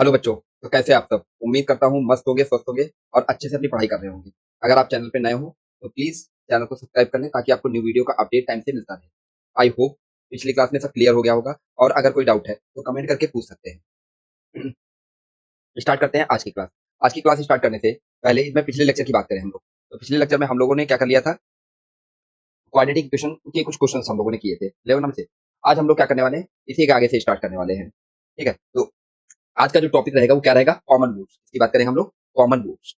Hello बच्चों। तो कैसे आप सब? उम्मीद करता हूँ मस्त होंगे, स्वस्थ होंगे और अच्छे से अपनी पढ़ाई कर रहे होंगे। अगर आप चैनल पे नए हो तो प्लीज चैनल को सब्सक्राइब कर लें ताकि आपको न्यू वीडियो का अपडेट टाइम से मिलता रहे। आई होप पिछली क्लास में सब क्लियर हो गया होगा और अगर कोई डाउट है तो कमेंट करके पूछ सकते हैं। स्टार्ट करते हैं आज की क्लास। आज की क्लास स्टार्ट करने से पहले इसमें पिछले लेक्चर की बात करें हम लोग। तो पिछले लेक्चर में हम लोगों ने क्या कर लिया था? क्वाड्रेटिक इक्वेशन के कुछ क्वेश्चन हम लोगों ने किए थे लेवल नंबर से। आज हम लोग क्या करने वाले हैं, इसी के आगे से स्टार्ट करने वाले हैं। ठीक है, तो आज का जो टॉपिक रहेगा वो क्या रहेगा? कॉमन रूट्स की बात करें हम लोग। Common roots,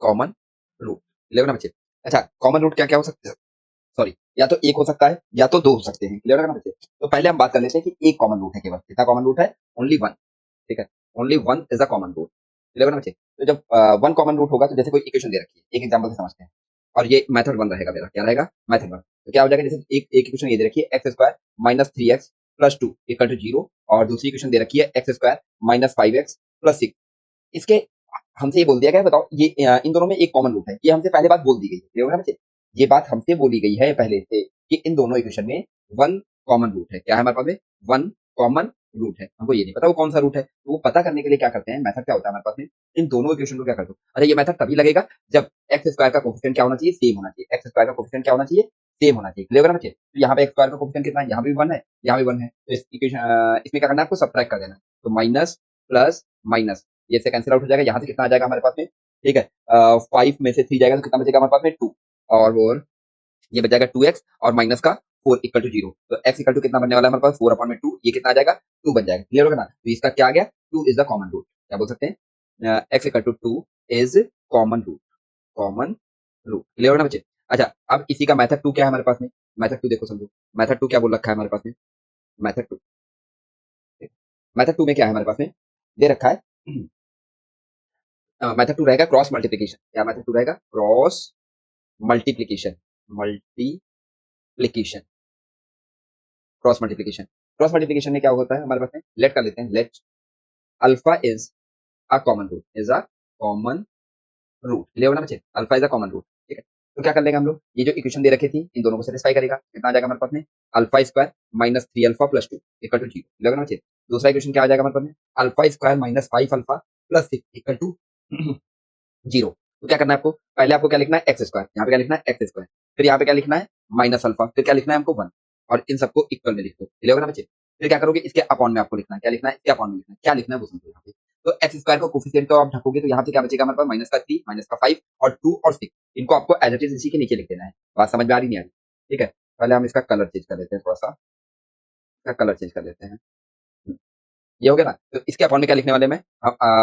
common root. Clear ना बच्चे? अच्छा, कॉमन रूट क्या क्या हो सकते हैं? सॉरी, या तो एक हो सकता है या तो दो हो सकते हैं। क्लियर ना बच्चे? तो पहले हम बात कर लेते हैं कि एक कॉमन रूट है केवल। कितना कॉमन रूट है? Only one. ठीक है, only one is a common root. Clear ना बच्चे? तो जब वन कॉमन रूट होगा तो जैसे कोई इक्वेशन दे रखी है, एक एग्जांपल से समझते हैं। और ये मेथड वन रहेगा मेरा। क्या रहेगा? Method one. तो क्या हो जाएगा, जैसे एक एक इक्वेशन ये दे रखी है x square minus three x plus two equal to zero, और दूसरी इक्वेशन दे रखी है x square minus five x plus six. इसके हमसे ये बोल दिया गया है, बताओ ये इन दोनों में एक कॉमन रूट है। ये हमसे पहले बात बोल दी गई है। क्लियर है बच्चे? ये बात हमसे बोली गई है पहले से कि इन दोनों इक्वेशन में वन कॉमन रूट है। क्या है हमारे पास में? वन कॉमन रूट है। हमको ये नहीं पता वो कौन सा रूट है, तो वो पता करने के लिए क्या करते हैं, मेथड क्या होता है हमारे पास में, इन दोनों इक्वेशन को क्या करते हो। अरे ये मेथड तभी लगेगा जब एक्स स्क्वायर का कोफिशिएंट क्या होना चाहिए? सेम होना चाहिए। एक्स स्क्वायर का कोफिशिएंट क्या होना चाहिए? सेम होना चाहिए। क्लियर है बच्चे? तो यहाँ पे एक्स स्क्वायर का कोफिशिएंट कितना है? यहाँ भी वन है, यहाँ भी वन है। तो इस इक्वेशन इसमें क्या करना है आपको? सब्ट्रैक्ट कर देना। तो माइनस प्लस माइनस, ये से कैंसिल आउट हो जाएगा। यहाँ से कितना आ जाएगा हमारे पास में? ठीक है, फाइव में से थ्री जाएगा तो कितना बचेगा हमारे पास में? टू। और ये बच जाएगा टू एक्स और माइनस का फोर इक्वल टू जीरो। तो एक्स इक्वल टू कितना बनने वाला है हमारे पास? फोर अपॉन में टू। ये कितना आ जाएगा? टू बन जाएगा। क्लियर होगा ना? तो इसका क्या आ गया? Two is the common root. क्या बोल सकते हैं? X equal to two is common root. Common root. Clear होगा ना बच्चे? अच्छा, अब इसी का मेथड टू क्या है हमारे पास में? मेथड टू देखो, समझो। मेथड टू क्या बोल रखा है हमारे पास में? मेथड टू, मेथड टू में क्या है हमारे पास में? दे रखा है मेथड टू रहेगा क्रॉस मल्टीप्लीकेशन। क्या मेथड टू रहेगा? Cross multiplication. Multiplication, cross multiplication. Cross multiplication में क्या होता है हमारे पास में? लेट कर लेते हैं, let alpha is a common root, is a common root. Clear होना बच्चे? Alpha is a common root. ठीक है, तो क्या कर लेंगे हम लोग? ये जो इक्वेशन दे रखी थी इन दोनों को सेटिस्फाई करेगा। कितना आ जाएगा हमारे पास में? Alpha square minus three alpha plus two equal to zero. Clear होना बच्चे? दूसरा इक्वेशन क्या आ जाएगा हमारे पास में? Alpha square minus five alpha plus six equal to zero. तो क्या करना है आपको? पहले आपको क्या लिखना है? X square. यहाँ पे क्या लिखना है? X square. फिर यहाँ पे क्या लिखना है? Minus alpha. फिर क्या लिखना है हमको? वन। और इन सबको इक्वल में लिख दो। क्लियर होगा ना बच्चे? फिर क्या करोगे? इसके अपॉन में आपको लिखना है। क्या लिखना है? इसके अपॉन में लिखना है। क्या लिखना है वो समझो यहाँ पे। तो एक्स स्क्वायर को कोफिशिएंट को आप ढकोगे तो यहाँ पे क्या बचेगा हमारे पास? माइनस का थ्री, माइनस का फाइव और टू और सिक्स। इनको आपको एज इट इज इसी के नीचे लिख देना है। बात समझ में आ रही नहीं आ रही? ठीक है, पहले हम इसका कलर चेंज कर देते हैं, थोड़ा सा इसका कलर चेंज कर देते हैं। ये हो गया ना? तो इसके अपॉन में क्या लिखने वाले मैं?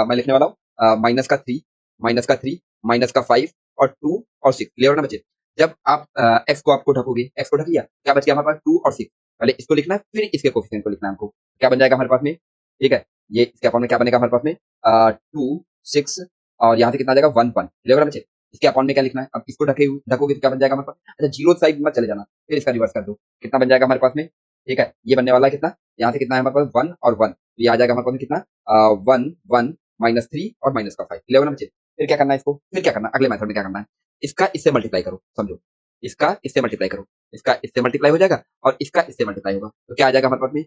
मैं लिखने वाला हूँ माइनस का थ्री, माइनस का थ्री, माइनस का फाइव और टू और सिक्स। क्लियर ना बच्चे? जब आप एक्स को आपको ढकोगे, एक्स को ढक लिया, क्या बच गया हमारे पास? टू और सिक्स। पहले इसको लिखना है, फिर इसके कोफिशिएंट को लिखना है हमको। क्या बन जाएगा हमारे पास में? ठीक है, ये इसके अपॉन में क्या बनेगा हमारे पास में? टू सिक्स और यहाँ से कितना आ जाएगा? One one. क्लियर ना बच्चे? इसके अपॉन में क्या लिखना है? अब इसको ढकोगे तो क्या बन जाएगा हमारे पास? अच्छा, जीरो साइड मत चले जाना, फिर इसका रिवर्स कर दो। कितना बन जाएगा हमारे पास में? ठीक है, ये बनने वाला है कितना? यहाँ से कितना है हमारे पास? वन और वन। ये आ जाएगा हमारे पास में कितना? वन वन माइनस थ्री और माइनस का फाइव। इलेवन बचे। फिर क्या करना है इसको? फिर क्या करना है? अगले मेथड में क्या करना है? इसका इससे मल्टीप्लाई करो, समझो। इसका इससे मल्टीप्लाई करो, इसका इससे मल्टीप्लाई हो जाएगा और इसका इससे मल्टीप्लाई होगा। तो क्या आ जाएगा हमारे पास में?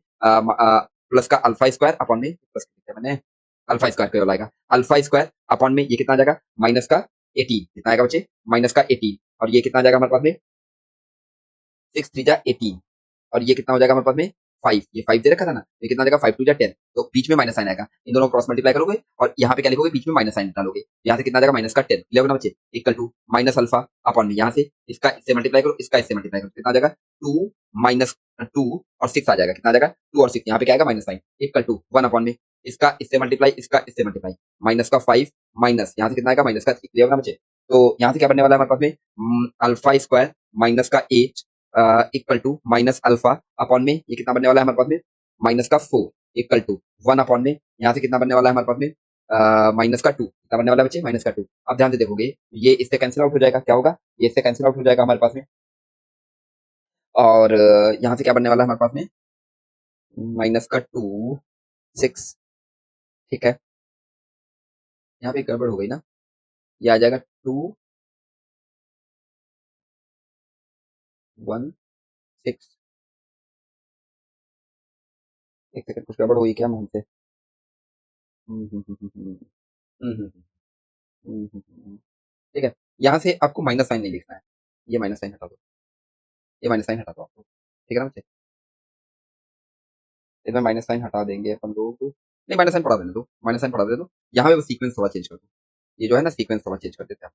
प्लस का अल्फा स्क्वायर अपॉन में, प्लस मैंने अल्फा स्क्वायर केवल आएगा। अल्फा स्क्वायर अपॉन में ये कितना आ जाएगा? माइनस का एटीन। कितना आएगा बच्चे? माइनस का एटीन। और ये कितना आ जाएगा हमारे पास में? सिक्स थ्री जा एटीन। और ये कितना हो जाएगा हमारे पास में? फाइव। ये फाइव दे रखा था ना, ये कितना आ जाएगा? फाइव टू जा टेन। तो बीच में माइनस साइन आएगा, इन दोनों क्रॉस मल्टीप्लाई करोगे और यहाँ पे क्या लिखोगे? बीच में माइनस साइन डालोगे। यहाँ से कितना आ जाएगा? माइनस का टेन। क्लियर ना बच्चे? Equal to minus alpha upon में यहाँ से इसका इससे मल्टीप्लाई करो, इसका इससे मल्टीप्लाई करो, कितना आ जाएगा? टू माइनस टू और सिक्स आ जाएगा। कितना आ जाएगा? टू और सिक्स। यहाँ पे क्या आएगा? Minus sign equal to one upon में इसका इससे मल्टीप्लाई, इसका इससे मल्टीप्लाई, माइनस का फाइव माइनस यहाँ से कितना आएगा? माइनस का थ्री। क्लियर ना बच्चे? तो यहाँ से क्या बनने वाला है हमारे पास में? अल्फा स्क्वायर माइनस का eight equal to minus alpha upon में ये कितना बनने वाला है हमारे पास में? माइनस का four equal to one upon में यहाँ से कितना बनने वाला है हमारे पास में? माइनस का टू। कितना बनने वाला है बच्चे? माइनस का टू। अब ध्यान से देखोगे, ये इससे कैंसिल आउट हो जाएगा। क्या होगा? ये इससे कैंसिल आउट हो जाएगा हमारे पास में। और यहाँ से क्या बनने वाला है हमारे पास में? माइनस का टू, सिक्स। ठीक है, यहाँ पे गड़बड़ हो गई ना, ये आ जाएगा टू वन सिक्स एक सेकंड, कुछ गड़बड़ हुई क्या हमसे? हम्म, हम्म, हम्म, हम्म, हम्म, हम्म, ठीक है। यहाँ से आपको माइनस साइन नहीं लिखना है, ये माइनस साइन हटा दो, ये माइनस साइन हटा दो आपको, ठीक है ना बच्चे? इसमें माइनस साइन हटा देंगे अपन लोग, नहीं माइनस साइन पढ़ा देने दो, माइनस साइन पढ़ा दे दो। यहाँ पे सीक्वेंस थोड़ा चेंज कर दो, ये जो है ना सीक्वेंस थोड़ा चेंज कर देते हैं आप।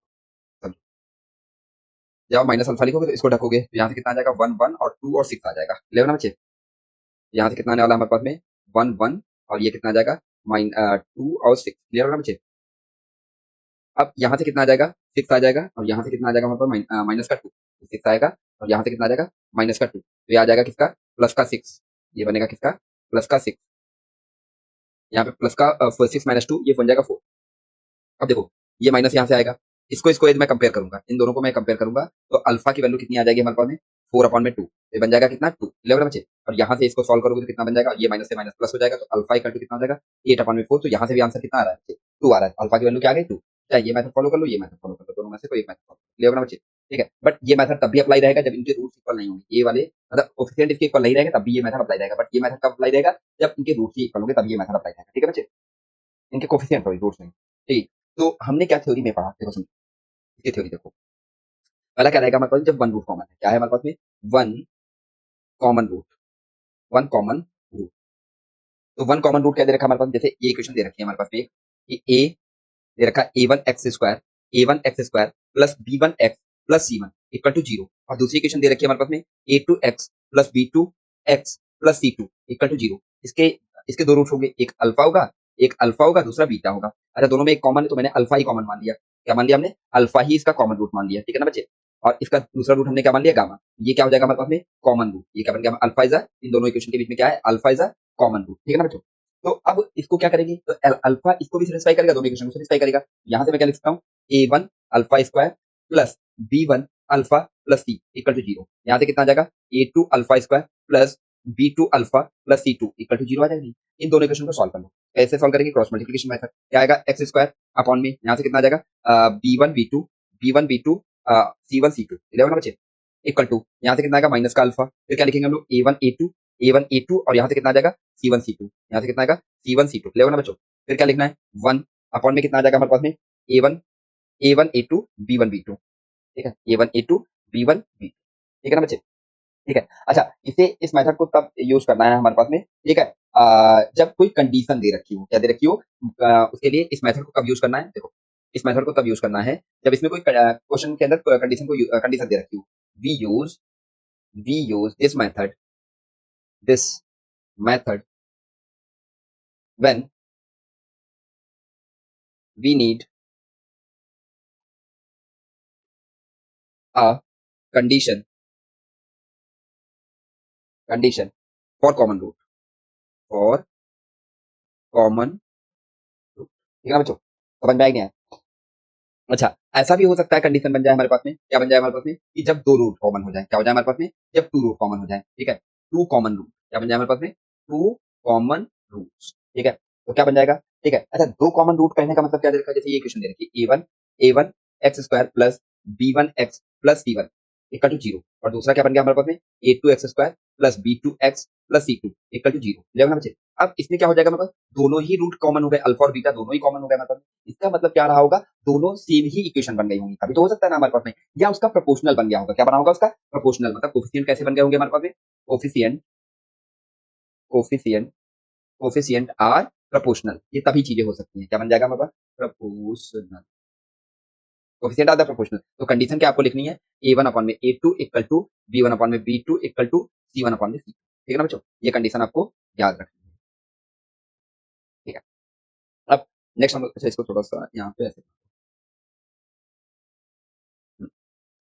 समझो, जब आप माइनस अल्फा लिखोगे तो इसको ढकोगे तो यहाँ से कितना आ जाएगा, वन वन और टू और सिक्स आ जाएगा, 11 ना बच्चे? यहाँ से कितना आने वाला है हमारे पास में, वन वन, और ये कितना आ जाएगा, टू और सिक्स, क्लियर होगा बच्चे? अब यहाँ से कितना आ जाएगा, सिक्स आ जाएगा, और यहाँ से कितना आ जाएगा हमारे पास, माइनस का टू, सिक्स आएगा, और यहाँ से कितना आ जाएगा, माइनस का टू, तो ये आ जाएगा किसका, प्लस का सिक्स, ये बनेगा किसका, प्लस का सिक्स। यहाँ पे प्लस का सिक्स माइनस टू, ये बन जाएगा फोर। अब देखो, ये माइनस यहाँ से आएगा, इसको इसको यदि मैं कंपेयर करूंगा, इन दोनों को मैं कंपेयर करूंगा, तो अल्फा की वैल्यू कितनी आ जाएगी हमारे पास में, फोर अपॉन में टू, ये बन जाएगा कितना, टू, इलेवन बचे। और यहाँ से इसको सॉल्व करोगे तो कितना बन जाएगा, ये माइनस से माइनस प्लस हो जाएगा, तो अल्फा इक्वल टू कितना हो जाएगा, एट अपॉन में फोर। तो यहाँ से भी आंसर कितना आ रहा है, टू आ रहा है, अल्फा की वैल्यू क्या आ गई, टू। चाहे ये मेथड फॉलो कर लो, ये मेथड फॉलो कर लो, दोनों में से कोई एक मेथड फॉलो, क्लियर बच्चे? ठीक है, बट ये मेथड तब भी अप्लाई रहेगा जब इनके रूट्स इक्वल नहीं होंगे, ये वाले मतलब कोफिशिएंट इसके इक्वल नहीं रहेगा तब भी ये मेथड अप्लाई रहेगा, बट ये मेथड कब अप्लाई रहेगा, जब इनके रूट्स ही इक्वल होंगे तब ये मेथड अप्लाई रहेगा, ठीक है बच्चे? इनके कोफिशिएंट सॉरी, रूट्स नहीं। ठीक, तो हमने क्या थ्योरी में पढ़ा, देखो समझो, इसकी थ्योरी देखो। पहला क्या रहेगा हमारे पास, जब वन रूट कॉमन है, क्या है हमारे पास में, one common root, one common root. तो वन कॉमन रूट क्या दे रखा है हमारे पास, जैसे ये इक्वेशन दे रखी है हमारे पास में, कि ए दे रखा है A one X square plus B one X plus C one equal to zero, और दूसरी इक्वेशन दे रखी है हमारे पास में, A two X plus B two X plus C two equal to zero. इसके इसके दो रूट होंगे, एक अल्फा होगा, दूसरा बीटा होगा। अच्छा, दोनों में एक कॉमन है तो मैंने अल्फा ही कॉमन मान लिया, क्या मान लिया हमने, अल्फा ही इसका कॉमन रूट मान लिया, ठीक है ना बच्चे? और इसका दूसरा रूट हमने क्या मान लिया, गामा। ये क्या हो जाएगा हमारे पास में, कॉमन रूट, ये क्या बन गया, अल्फा इज इन दोनों इक्वेशन के बीच में क्या है, अल्फा इज कॉमन रूट, ठीक है ना बच्चों? तो अब इसको क्या करेंगे, तो अल्फा इसको भी सेटिस्फाई करेगा, दोनों इक्वेशन को सेटिस्फाई करेगा। यहाँ से मैं क्या लिख सकता हूँ, A one alpha square plus B one alpha plus C equal to zero. यहाँ से कितना आ जाएगा, A two alpha square plus B two alpha plus C two equal to zero आ जाएगी। इन दोनों इक्वेशन को सॉल्व कर लो, कैसे सॉल्व करेंगे, क्रॉस मल्टीप्लिकेशन मेथड। क्या आएगा, एक्स स्क्वायर अपॉन में यहाँ से कितना आ जाएगा, बी वन बी टू सी वन सी टू, इलेवन बचे, इक्वल टू यहाँ से कितना आएगा, माइनस का अल्फा, फिर क्या लिखेंगे हम लोग, ए वन ए टू और यहाँ से कितना आ जाएगा, सी वन सी टू, यहाँ से कितना आएगा, सी वन सी टू, इलेवन बच्चों। फिर क्या लिखना है, वन अपॉन में कितना आ जाएगा हमारे पास में, A one A two B one B two, ठीक है, A one A two B one B two, ठीक है ना बच्चे? ठीक है। अच्छा, इसे इस मेथड को तब यूज करना है हमारे पास में, ठीक है, जब कोई कंडीशन दे रखी हो, क्या दे रखी हो, उसके लिए इस मेथड को कब यूज करना है, देखो इस मेथड को तब यूज करना है जब इसमें कोई क्वेश्चन के अंदर कंडीशन दे रखी हो। We use we use this method when we need a condition condition for common root, for common root, ठीक है ना बच्चों? समझ में आएगा? अच्छा, ऐसा भी हो सकता है कंडीशन बन जाए हमारे पास में, क्या बन जाए हमारे पास में, कि जब दो रूट कॉमन हो जाए, क्या हो जाए हमारे पास में, जब टू रूट कॉमन हो जाए, ठीक है, टू कॉमन रूट, क्या बन जाए हमारे पास में, टू कॉमन रूट्स, ठीक है, तो क्या बन जाएगा, ठीक है। अच्छा, दो कॉमन रूट कहने का मतलब क्या दे रखा है, जैसे ये इक्वेशन दे रखी है, A one X square plus B one X plus C one equal to zero, और दूसरा क्या बन गया हमारे पास में, A two x square plus B two X plus C two equal to zero, level बच्चे। अब इसमें क्या हो जाएगा हमारे पास, दोनों ही रूट कॉमन हो गए, अल्फा और बीटा दोनों ही कॉमन हो गए हमारे पास। इसका मतलब क्या रहा होगा, दोनों सेम ही इक्वेशन बन गई होंगी, तभी तो हो सकता है ना हमारे पास में, या उसका प्रोपोर्शनल बन गया होगा, क्या बना होगा उसका, प्रोपोर्शनल, मतलब कोफिशिएंट कैसे बन गए होंगे हमारे पास में, coefficient coefficient coefficient are proportional, ये तभी चीजें हो सकती हैं, क्या बन जाएगा हमारे पास, proportional, coefficient are the proportional. तो कंडीशन क्या आपको लिखनी है, ए वन अपॉन में A two equal to B one upon में B two equal to C one upon में सी, ठीक है ना बच्चों? ये कंडीशन आपको याद रखनी है, ठीक है। अब नेक्स्ट हम अच्छा इसको थोड़ा सा यहाँ पे ऐसे,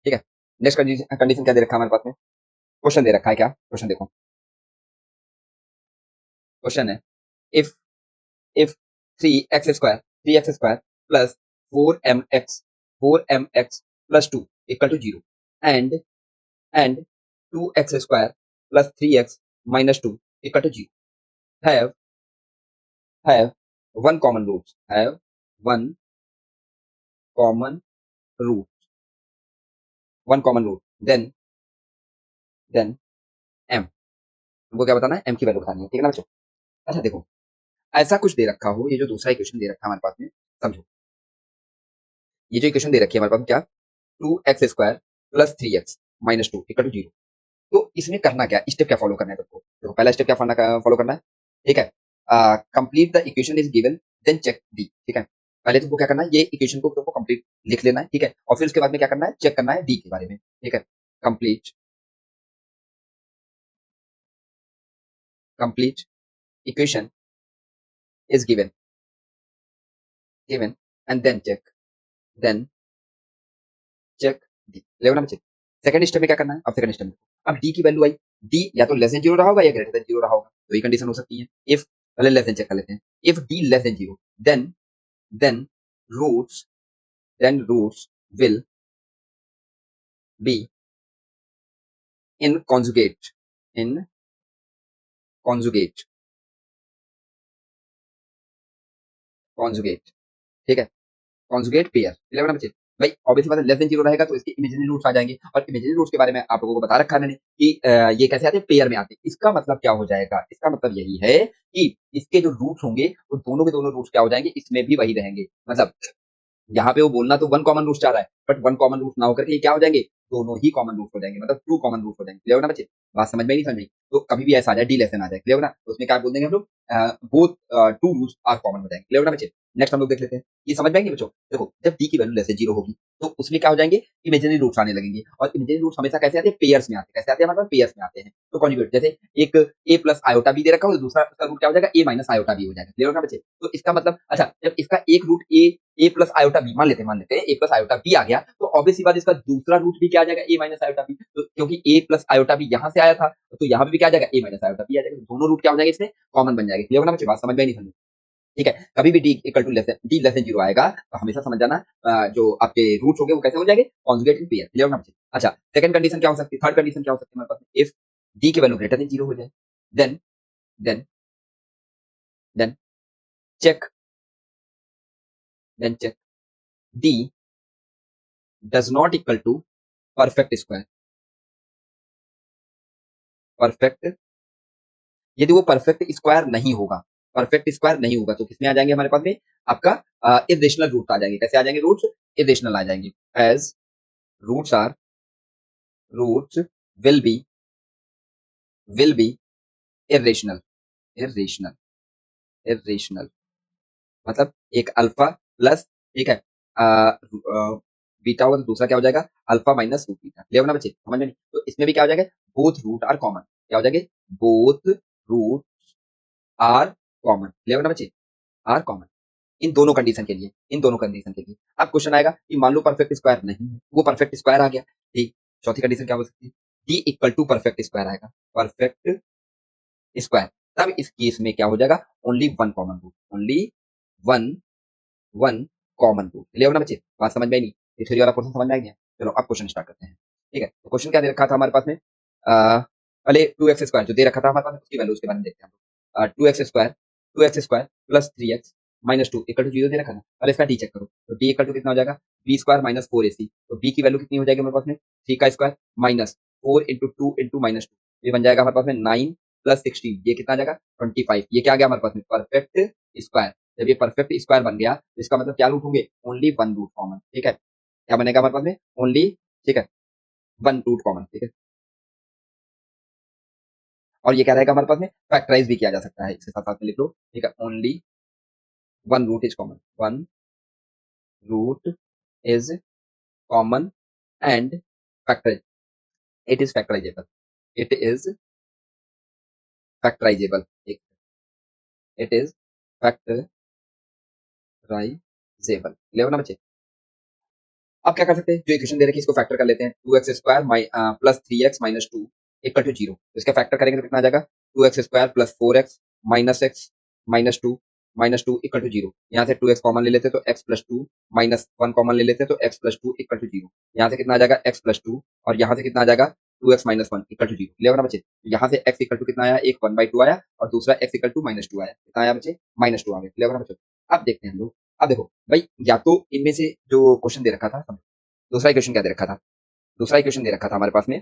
ठीक है। नेक्स्ट कंडीशन क्या दे रखा है हमारे पास में, क्वेश्चन दे रखा है, क्या क्वेश्चन देखो, क्वेश्चन है, if if three x square plus four m x plus two equal to zero, and and two x square plus three x minus two equal to zero, have have one common root one common root then m, हमको क्या बताना है, M की value बतानी है, ठीक है ना बच्चों? अच्छा देखो, ऐसा कुछ दे रखा हो, ये जो दूसरा इक्वेशन दे रखा है हमारे पास में, समझो, ये जो इक्वेशन दे रखी है हमारे पास में क्या, 2x² plus 3x minus 2 equal to 0। तो इसमें करना क्या, स्टेप क्या फॉलो करना है तुमको, देखो पहला स्टेप क्या फॉलो करना है, ठीक है, complete the equation is given, then check d, ठीक है, पहले तुमको क्या करना है, ये इक्वेशन को तुमको कंप्लीट लिख लेना है, ठीक है, और फिर उसके बाद में क्या करना है, चेक करना है डी के बारे में, ठीक है, complete complete equation is given and then check d, level number check. Second step में क्या करना है, अब सेकंड स्टेप में अब डी की वैल्यू आई, डी या तो लेस देन जीरो रहा होगा या ग्रेटर देन जीरो रहा होगा, तो ये कंडीशन हो सकती है। इफ, पहले लेस देन चेक कर लेते हैं, if d less than zero, then then roots roots will be in in conjugate conjugate, ठीक है, कॉन्जुगेट पेयर, 11 नंबर चीज। भाई ऑब्वियसली बात है, लेस देन जीरो रहेगा तो इसके इमेजिनरी रूट्स आ जाएंगे, और इमेजिनरी रूट्स के बारे में आप लोगों को बता रखा है मैंने कि ये कैसे आते हैं, पेयर में आते हैं। इसका मतलब क्या हो जाएगा, इसका मतलब यही है कि इसके जो रूट्स होंगे वो दोनों के दोनों रूट्स क्या हो जाएंगे, इसमें भी वही रहेंगे। मतलब यहाँ पे वो बोलना तो वन कॉमन रूट चाह रहा है, बट वन कॉमन रूट ना होकर के ये क्या हो जाएंगे, दोनों ही कॉमन रूट हो जाएंगे, मतलब टू कॉमन रूट हो जाएंगे। क्लियर ना बच्चे, बात समझ में नहीं समझ में आई? तो कभी भी ऐसा आ जाए डी लेसन आ जाए, क्लियर ना, तो उसमें क्या बोल देंगे हम लोग, both two roots are common हो जाएंगे। क्लियर ना बच्चे, नेक्स्ट हम लोग देख लेते हैं, ये समझ में आएंगे बच्चों। देखो जब डी की वैल्यू लेस देन जीरो होगी तो उसमें क्या हो जाएंगे, इमेजिनरी रूट्स आने लगेंगे, और इमेजिनरी रूट्स हमेशा कैसे आते हैं, पेयर्स में आते हैं। कैसे आते हैं हमारे पास, पेयर्स में आते हैं। तो कॉन्जुगेट, जैसे एक ए प्लस आयोटा बी दे रखा हो तो दूसरा उसका रूट क्या हो जाएगा, ए माइनस आयोटा बी हो जाएगा। क्लियर ना बच्चे, तो इसका मतलब अच्छा, जब इसका एक रूट ए प्लस आयोटा बी मान लेते हैं ए प्लस आयोटा बी आ गया, तो ऑब्वियसली बात इसका दूसरा रूट भी क्या आ जाएगा, ए माइनस आयोटा बी। तो क्योंकि ए प्लस आयोटा बी यहाँ से आया था, तो यहाँ पे भी क्या आ जाएगा, ए माइनस आयोटा बी आ जाएगा। दोनों रूट क्या हो जाएंगे, इसमें कॉमन बन जाएगा। क्लियर ना बच्चे, बात समझ में नहीं समझ, ठीक है। कभी भी d equal to d less than zero आएगा तो हमेशा समझ जाना, जो आपके रूट्स होंगे वो कैसे हो जाएंगे, कॉन्जुगेट इन पेयर। क्लियर ना बच्चे, अच्छा सेकंड कंडीशन क्या हो सकती है, थर्ड कंडीशन क्या हो सकती है हमारे पास, इफ डी की वैल्यू ग्रेटर देन जीरो हो जाए, then then then check check d does not equal to perfect square. Perfect, यदि वो परफेक्ट स्क्वायर नहीं होगा, परफेक्ट स्क्वायर नहीं होगा तो किसमें आ जाएंगे हमारे पास में, आपका इरेशनल रूट आ जाएंगे। कैसे आ जाएंगे रूट्स, इरेशनल आ जाएंगे, as roots are roots will be will be irrational irrational irrational, मतलब एक अल्फा प्लस, ठीक है, बीटा होगा तो दूसरा क्या हो जाएगा, alpha minus root beta. Clear ना बच्चे, समझ में नहीं? तो इसमें भी क्या हो जाएगा, बोथ रूट आर कॉमन, क्या हो जाएंगे, both root are common. Clear ना बच्चे, आर कॉमन, इन दोनों कंडीशन के लिए, इन दोनों कंडीशन के लिए। अब क्वेश्चन आएगा कि मान लो परफेक्ट स्क्वायर नहीं है, वो परफेक्ट स्क्वायर आ गया, ठीक, चौथी कंडीशन क्या हो सकती है, d equal to perfect square आएगा, परफेक्ट स्क्वायर। तब इस केस में क्या हो जाएगा, only one common root, only one one common root. Clear ना बच्चे, बात समझ में आई नहीं? ये थ्योरी वाला क्वेश्चन समझ में आ गया? चलो अब क्वेश्चन स्टार्ट करते हैं, ठीक है। तो क्वेश्चन क्या दे रखा था हमारे पास में, पहले टू एक्स स्क्वायर जो दे रखा था हमारे पास, उसकी वैल्यू उसके बारे में देखते हैं। Two x square plus three x minus two equal to zero दे रखा था। पहले इसका डी चेक करो, तो डी इक्वल टू कितना हो जाएगा, बी स्क्वायर माइनस फोर ए सी। तो बी की वैल्यू कितनी हो जाएगी हमारे पास में, थ्री का square minus four into two into minus two, ये बन जाएगा हमारे पास में नाइन प्लस सिक्सटीन, ये कितना आ जाएगा 25। ये क्या आ गया हमारे पास में, परफेक्ट स्क्वायर। जब ये परफेक्ट स्क्वायर बन गया तो इसका मतलब क्या रूट होंगे, ओनली वन रूट कॉमन, ठीक है। क्या बनेगा हमारे पास में, ओनली, ठीक है, वन रूट कॉमन, ठीक है। और ये क्या रहेगा हमारे पास में, फैक्टराइज भी किया जा सकता है, इसके साथ साथ में लिख लो, ठीक है, only one root is common, one root is common and factorizable. It is factorizable. It is factorizable. It is factorizable. Clear ना बच्चे, अब क्या कर सकते हैं, जो इक्वेशन दे रखी है इसको फैक्टर कर लेते हैं, two x square plus three x minus two equal to zero. इसका फैक्टर करेंगे तो कितना आ जाएगा, two x square plus four x minus two equal to zero. यहाँ से टू एक्स कॉमन ले लेते तो x plus two minus one common ले लेते तो x plus two equal to zero. यहाँ से कितना आ जाएगा, एक्स प्लस टू, और यहाँ से कितना आ जाएगा, two x minus one equal to zero. Clear ना बच्चे, यहाँ से एक्स इक्वल टू कितना आया, एक वन बाई टू आया, और दूसरा x equal to minus two आया, कितना आया बच्चे, माइनस टू आ गया। क्लियर ना बच्चे, अब देखते हैं हम लोग। अब देखो भाई, या तो इनमें से जो क्वेश्चन दे रखा था, दूसरा इक्वेशन क्या दे रखा था, दूसरा इक्वेशन दे रखा था हमारे पास में,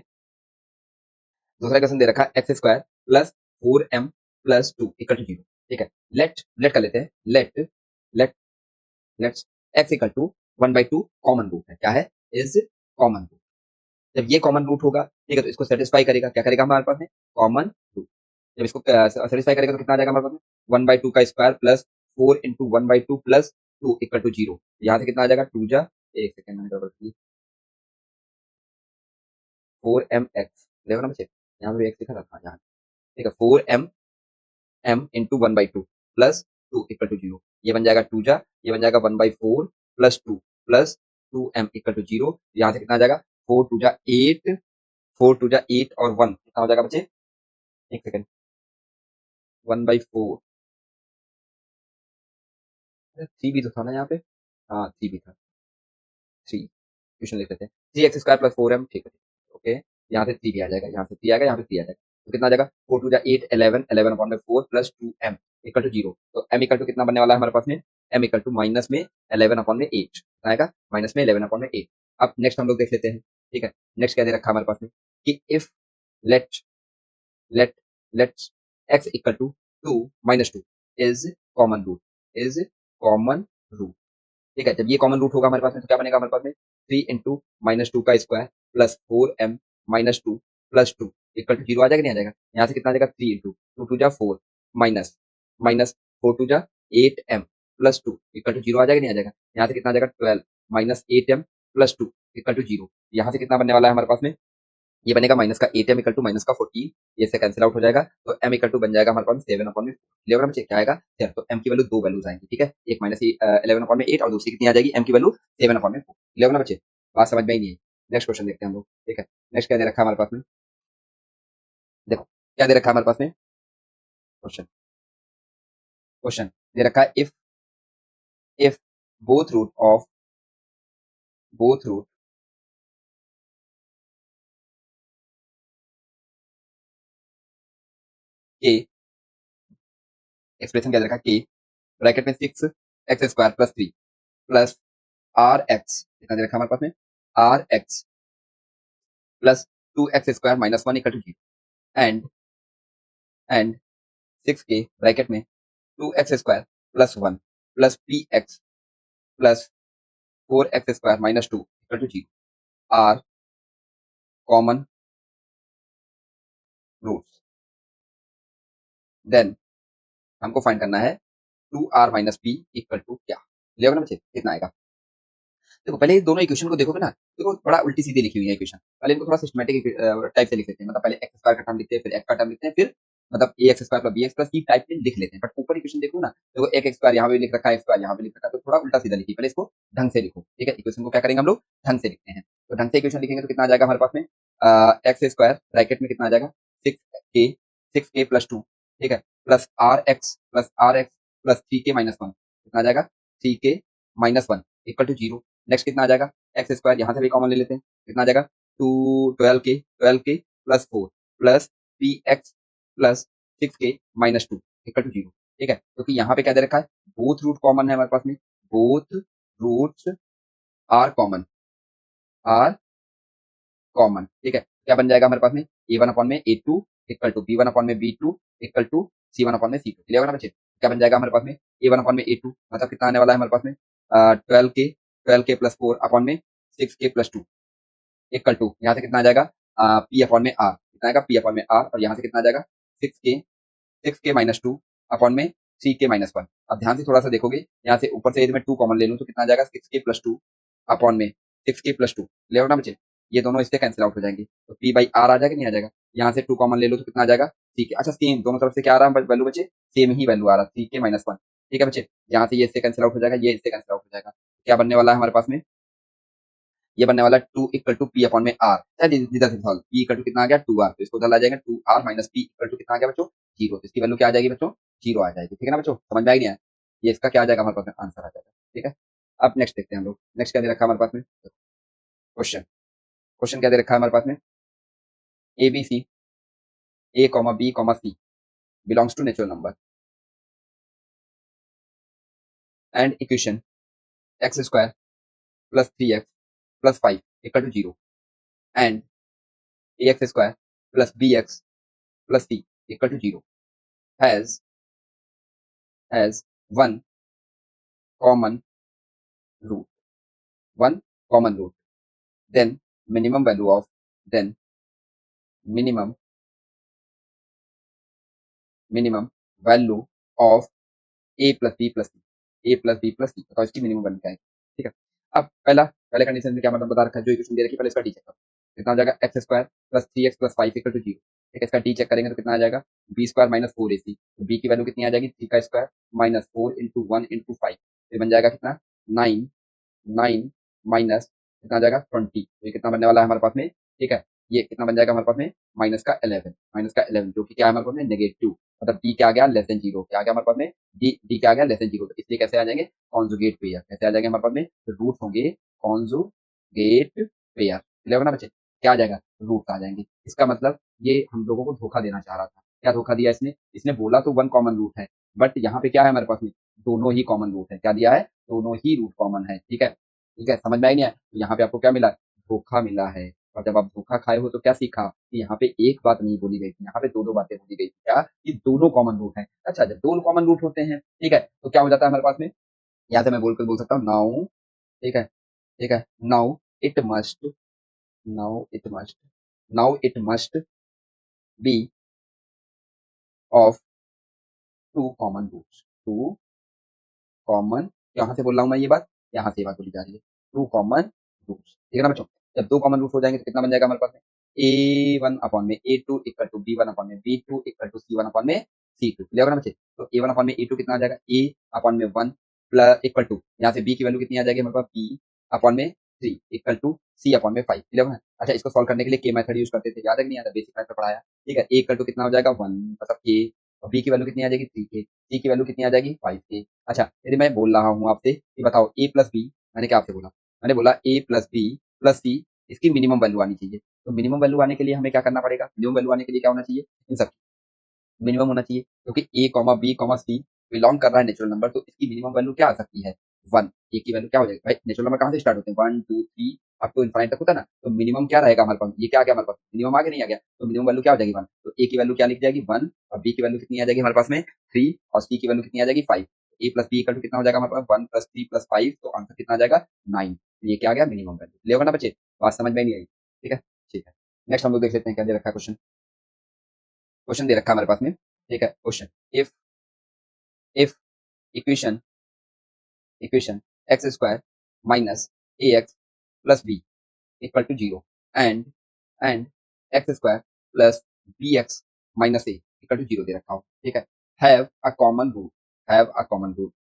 दूसरा इक्वेशन दे रखा x square plus four m plus two equal to zero. ठीक है, लेट कर लेते हैं, let let's x equal to 1/2 common root है, क्या है, इज कॉमन रूट। जब ये कॉमन रूट होगा, ठीक है, तो इसको सेटिस्फाई करेगा, क्या करेगा हमारे पास में, कॉमन रूट। जब इसको सेटिस्फाई करेगा तो कितना आ जाएगा हमारे पास में, 1/2 का स्क्वायर प्लस 4 × 1/2 प्लस 2 इक्वल टू 0। यहाँ से कितना आ जाएगा, 2 जा, एक सेकंड मैंने गड़बड़ की, 4mx, देखो ना बच्चे, यहाँ पे एक्स लिखा था यहाँ, ठीक है, 4m इंटू 1/2 प्लस 2 इक्वल टू 0। ये बन जाएगा 2 जा, ये बन जाएगा 1/4 plus 2 plus 2m equal to 0। यहाँ से कितना आ जाएगा, 4 2 जा 8, 4 2 जा 8 और 1 कितना हो जाएगा बच्चे, एक सेकंड, 1/4, 3 भी तो था ना यहाँ पे, हाँ 3 भी था, 3 क्वेश्चन लिख लेते हैं, 3x² प्लस 4m, ठीक है, ओके, यहाँ से 3 भी आ जाएगा, यहाँ से 3 आएगा, यहाँ पे 3 आ जाएगा, तो कितना आ जाएगा, 4 2 जा 8, 11, 11/4 प्लस 2m इक्वल टू 0। तो m इक्वल टू कितना बनने वाला है हमारे पास में, m इक्वल टू माइनस में 11/8 कितना आएगा, माइनस में 11/8। अब नेक्स्ट हम लोग देख लेते हैं, ठीक है, नेक्स्ट क्या दे रखा है हमारे पास में, कि if let let let's x equal to 2 minus 2 is common root, is common root, ठीक है, जब ये कॉमन रूट होगा हमारे पास में तो क्या बनेगा हमारे पास में, 3 × -2 का square plus 4m-2 plus 2 equal to 0 आ जाएगा, नहीं आ जाएगा, यहाँ से कितना आ जाएगा, 3 × 2 2 जा 4 माइनस माइनस 4 2 जा 8m प्लस 2 इक्वल टू 0 आ जाएगा, नहीं आ जाएगा, यहाँ से कितना आ जाएगा, 12 minus 8m plus 2 equal to 0। यहाँ से कितना बनने वाला है हमारे पास में, ये बनेगा माइनस का 8m इक्वल टू माइनस का 14, ये से कैंसिल आउट हो जाएगा, तो m इक्वल टू बन जाएगा हमारे पास 7/4। चेक क्या आएगा, तो m की वैल्यू दो वैल्यूज आएंगी, ठीक है, एक माइनस 11/8 और दूसरी कितनी आ जाएगी, m की वैल्यू 7/4। क्लियर ना बच्चे, बात समझ में ही नहीं है। नेक्स्ट क्वेश्चन देखते हैं हम लोग, ठीक है, नेक्स्ट क्या दे रखा है हमारे पास में, देखो क्या दे रखा है हमारे पास में, क्वेश्चन क्वेश्चन दे रखा है, if both root of both root के, एक्सप्रेशन क्या दे रखा है, के ब्रैकेट में 6x² प्लस 3 प्लस rx, कितना दे रखा है हमारे पास में, rx plus 2x² minus 1 equal to 0 and 6 के ब्रैकेट में 2x² plus 1 plus px plus 4x² minus 2 equal to 0 are common roots, then हमको फाइंड करना है 2r minus p equal to क्या, लिया ना बच्चे, कितना आएगा। देखो पहले दोनों इक्वेशन को देखोगे ना, देखो बड़ा उल्टी सीधी लिखी हुई है इक्वेशन, पहले इनको थोड़ा सिस्टमैटिक टाइप से लिख लेते हैं, मतलब पहले x² का टर्म लिखते हैं, फिर x का टर्म लिखते हैं, फिर मतलब ax² plus bx plus c type में लिख लेते हैं, बट ऊपर इक्वेशन देखो ना, देखो एक x² यहाँ पे लिख रखा है, x² यहाँ पे लिख रखा है, तो थोड़ा उल्टा सीधा लिखिए, पहले इसको ढंग से लिखो, ठीक है, इक्वेशन को क्या करेंगे हम लोग, ढंग से लिखते हैं, तो ढंग से इक्वेशन लिखेंगे तो कितना आ जाएगा हमारे पास में, x² ब्रैकेट में कितना आ जाएगा, 6k प्लस 2, ठीक है, प्लस rx प्लस 3k-1 कितना आ जाएगा, 3k-1 इक्वल टू 0। नेक्स्ट कितना आ जाएगा, x² यहाँ से भी कॉमन ले लेते हैं, कितना आ जाएगा, 12k plus 4 plus px plus 6k-2 equal to 0, ठीक है, क्योंकि यहाँ पे क्या दे रखा है, बोथ रूट कॉमन है हमारे पास में, बोथ रूट्स आर कॉमन, ठीक है, क्या बन जाएगा हमारे पास में, a1/a2 equal to b1/b2 equal to c1/c2, clear होगा ना बच्चे, क्या बन जाएगा हमारे पास में, a1/a2 मतलब कितना आने वाला है हमारे पास में, 12k प्लस 4 अपॉन में 6k प्लस 2 इक्वल टू, यहाँ से कितना आ जाएगा, p/r, कितना आएगा, p/r, और यहाँ से कितना आ जाएगा, 6k-2 अपॉन में 3k-1। अब ध्यान से थोड़ा सा देखोगे, यहाँ से ऊपर से यदि मैं 2 कॉमन ले लूँ तो कितना आ जाएगा, 6k+2 अपॉन में 6k+2, क्लियर हो ना बच्चे, ये दोनों इससे कैंसिल आउट हो जाएंगे, तो p/r आ जाएगा, नहीं आ जाएगा, यहाँ से 2 कॉमन ले लो तो कितना आ जाएगा, ठीक है, अच्छा सेम दोनों तरफ से क्या आ रहा है वैल्यू बच्चे, सेम ही वैल्यू आ रहा है, 3k-1, ठीक है बच्चे, यहाँ से ये इससे कैंसिल आउट हो जाएगा, ये इससे कैंसिल आउट हो जाएगा, क्या बनने वाला है हमारे पास में, ये बनने वाला 2 इक्वल टू p अपॉन में r, इधर से सॉल्व, p इक्वल टू कितना आ गया, 2r, तो इसको उधर ला जाएगा, 2r minus p equal to कितना आ गया बच्चों, 0, इसकी वैल्यू क्या आ जाएगी बच्चों, 0 आ जाएगी, ठीक है ना बच्चों, समझ में आई नहीं आया, ये इसका क्या आ जाएगा हमारे पास में, आंसर आ जाएगा, ठीक है। अब नेक्स्ट देखते हैं हम लोग, नेक्स्ट क्या दे रखा है हमारे पास में, क्वेश्चन क्वेश्चन क्या दे रखा है हमारे पास में, ABC a, b, c belongs to natural number and equation x² plus 3x plus 5 equal to 0 and ax² plus bx plus c equal to 0 has as one common root, one common root, then minimum value of, then minimum minimum value of A plus B plus C, A plus B plus C, बताओ इसकी minimum value क्या है। ठीक है, अब पहले condition में क्या मतलब बता रखा है, जो इक्वेशन दे रखी है पहले इसका डी चेक करो, कितना हो जाएगा x square plus three x plus five equal to zero. ठीक है, इसका डी चेक करेंगे तो कितना आ जाएगा बी स्क्वायर माइनस फोर ए सी, तो बी की वैल्यू कितनी आ जाएगी थ्री का square minus four into one into five, ये बन जाएगा कितना नाइन, नाइन माइनस कितना आ जाएगा ट्वेंटी, तो ये कितना बनने वाला है हमारे पास में। ठीक है, ये कितना बन जाएगा हमारे पास में माइनस का इलेवन, माइनस का इलेवन जो कि क्या है हमारे पास में नेगेटिव, मतलब डी क्या आ गया लेस देन जीरो, क्या आ गया हमारे पास में डी, डी क्या आ गया लेस देन जीरो, तो इसलिए कैसे आ जाएंगे कॉन्जुगेट पेयर, कैसे आ जाएंगे हमारे पास में रूट होंगे कॉन्जुगेट पेयर, क्लियर ना बच्चे, क्या आ जाएगा रूट आ जाएंगे। इसका मतलब ये हम लोगों को धोखा देना चाह रहा था, क्या धोखा दिया इसने, इसने बोला तो वन कॉमन रूट है, बट यहाँ पे क्या है हमारे पास में दोनों ही कॉमन रूट है, क्या दिया है दोनों ही रूट कॉमन है। ठीक है, ठीक है, समझ में आई नहीं है, तो यहाँ पे आपको क्या मिला धोखा मिला है, और जब आप धोखा खाए हो तो क्या सीखा कि यहाँ पे एक बात नहीं बोली गई थी, यहाँ पे दो दो बातें बोली गई थी, क्या कि दोनों कॉमन रूट हैं। अच्छा, जब दोनों कॉमन रूट होते हैं ठीक है तो क्या हो जाता है हमारे पास में, यहाँ से मैं बोल सकता हूँ नाउ, ठीक है, ठीक है, now it must, now it must, now it must be of two common roots, two common, यहाँ से बोल रहा हूँ मैं ये बात, यहाँ से ये बात बोली जा रही है टू कॉमन रूट्स। ठीक है ना बच्चों, जब दो कॉमन रूट हो जाएंगे तो कितना बन जाएगा हमारे पास में ए वन अपॉन में A two equal to B one upon में B two equal to C one upon में सी टू, क्लियर ना बच्चे, तो ए वन अपॉन में ए टू कितना आ जाएगा ए अपॉन में वन प्लस इक्वल टू, यहाँ से बी की वैल्यू कितनी आ जाएगी हमारे पास बी अपॉन में three equal to c upon में फाइव, क्लियर है। अच्छा, इसको सॉल्व करने के लिए के मेथड यूज करते थे, याद है कि नहीं याद है, बेसिक मैथ में पढ़ाया। ठीक है, ए इक्वल टू कितना हो जाएगा वन, मतलब ए, और बी की वैल्यू कितनी आ जाएगी थ्री के, सी की वैल्यू कितनी आ जाएगी फाइव के। अच्छा, यदि मैं बोल रहा हूँ आपसे कि बताओ ए प्लस बी, मैंने क्या आपसे बोला, मैंने बोला ए प्लस बी प्लस सी, इसकी मिनिमम वैल्यू आनी चाहिए, तो मिनिमम वैल्यू आने के लिए हमें क्या करना पड़ेगा, मिनिमम वैल्यू आने के लिए क्या होना चाहिए इन सब मिनिमम होना चाहिए, क्योंकि ए कॉमा बी कॉमा सी बिलोंग कर रहा है नेचुरल नंबर, तो इसकी मिनिमम वैल्यू क्या आ सकती है वन, ए की वैल्यू क्या हो जाएगी भाई, नेचुरल नंबर कहाँ से स्टार्ट होते हैं one two three up to infinite तक होता है ना, तो मिनिमम क्या रहेगा हमारे पास, ये क्या आ गया हमारे पास मिनिमम आगे नहीं आ गया, तो मिनिमम वैल्यू क्या हो जाएगी वन, तो ए की वैल्यू क्या लिख जाएगी वन, और बी की वैल्यू कितनी आ जाएगी हमारे पास में थ्री, और सी की वैल्यू कितनी आ जाएगी five, A plus B equal to कितना हो जाएगा हमारे पास one plus three plus five, तो आंसर कितना आ जाएगा नाइन, ये क्या आ गया मिनिमम वैल्यू, ले ना बच्चे, बात समझ में नहीं आई। ठीक है, ठीक है, नेक्स्ट हम लोग देख लेते हैं क्या दे रखा है क्वेश्चन, क्वेश्चन दे रखा है हमारे पास में। ठीक है, question if equation equation X square minus A X plus B equal to zero and and X square plus B x minus A equal to zero दे रखा हो। ठीक है, have a common root, have a common root,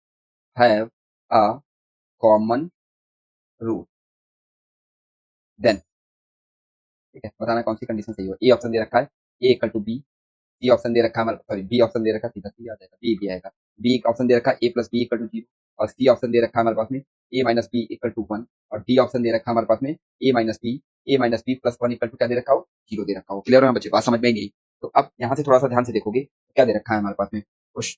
have a common root, then ठीक है बताना कौन सी condition सही हो, ए ऑप्शन दे रखा है A equal to B, C option दे रखा है हमारे, सॉरी बी ऑप्शन दे रखा है, सीधा सी आ जाएगा बी भी आएगा, बी ऑप्शन दे रखा है A plus B equal to zero, और सी ऑप्शन दे रखा है हमारे पास में A minus B equal to one, और डी ऑप्शन दे रखा है हमारे पास में A minus B plus one equal to क्या दे रखा हो जीरो दे रखा हो, क्लियर है बच्चे, बात समझ में आई नहीं। तो अब यहाँ से थोड़ा सा ध्यान से देखोगे क्या दे रखा है हमारे पास में,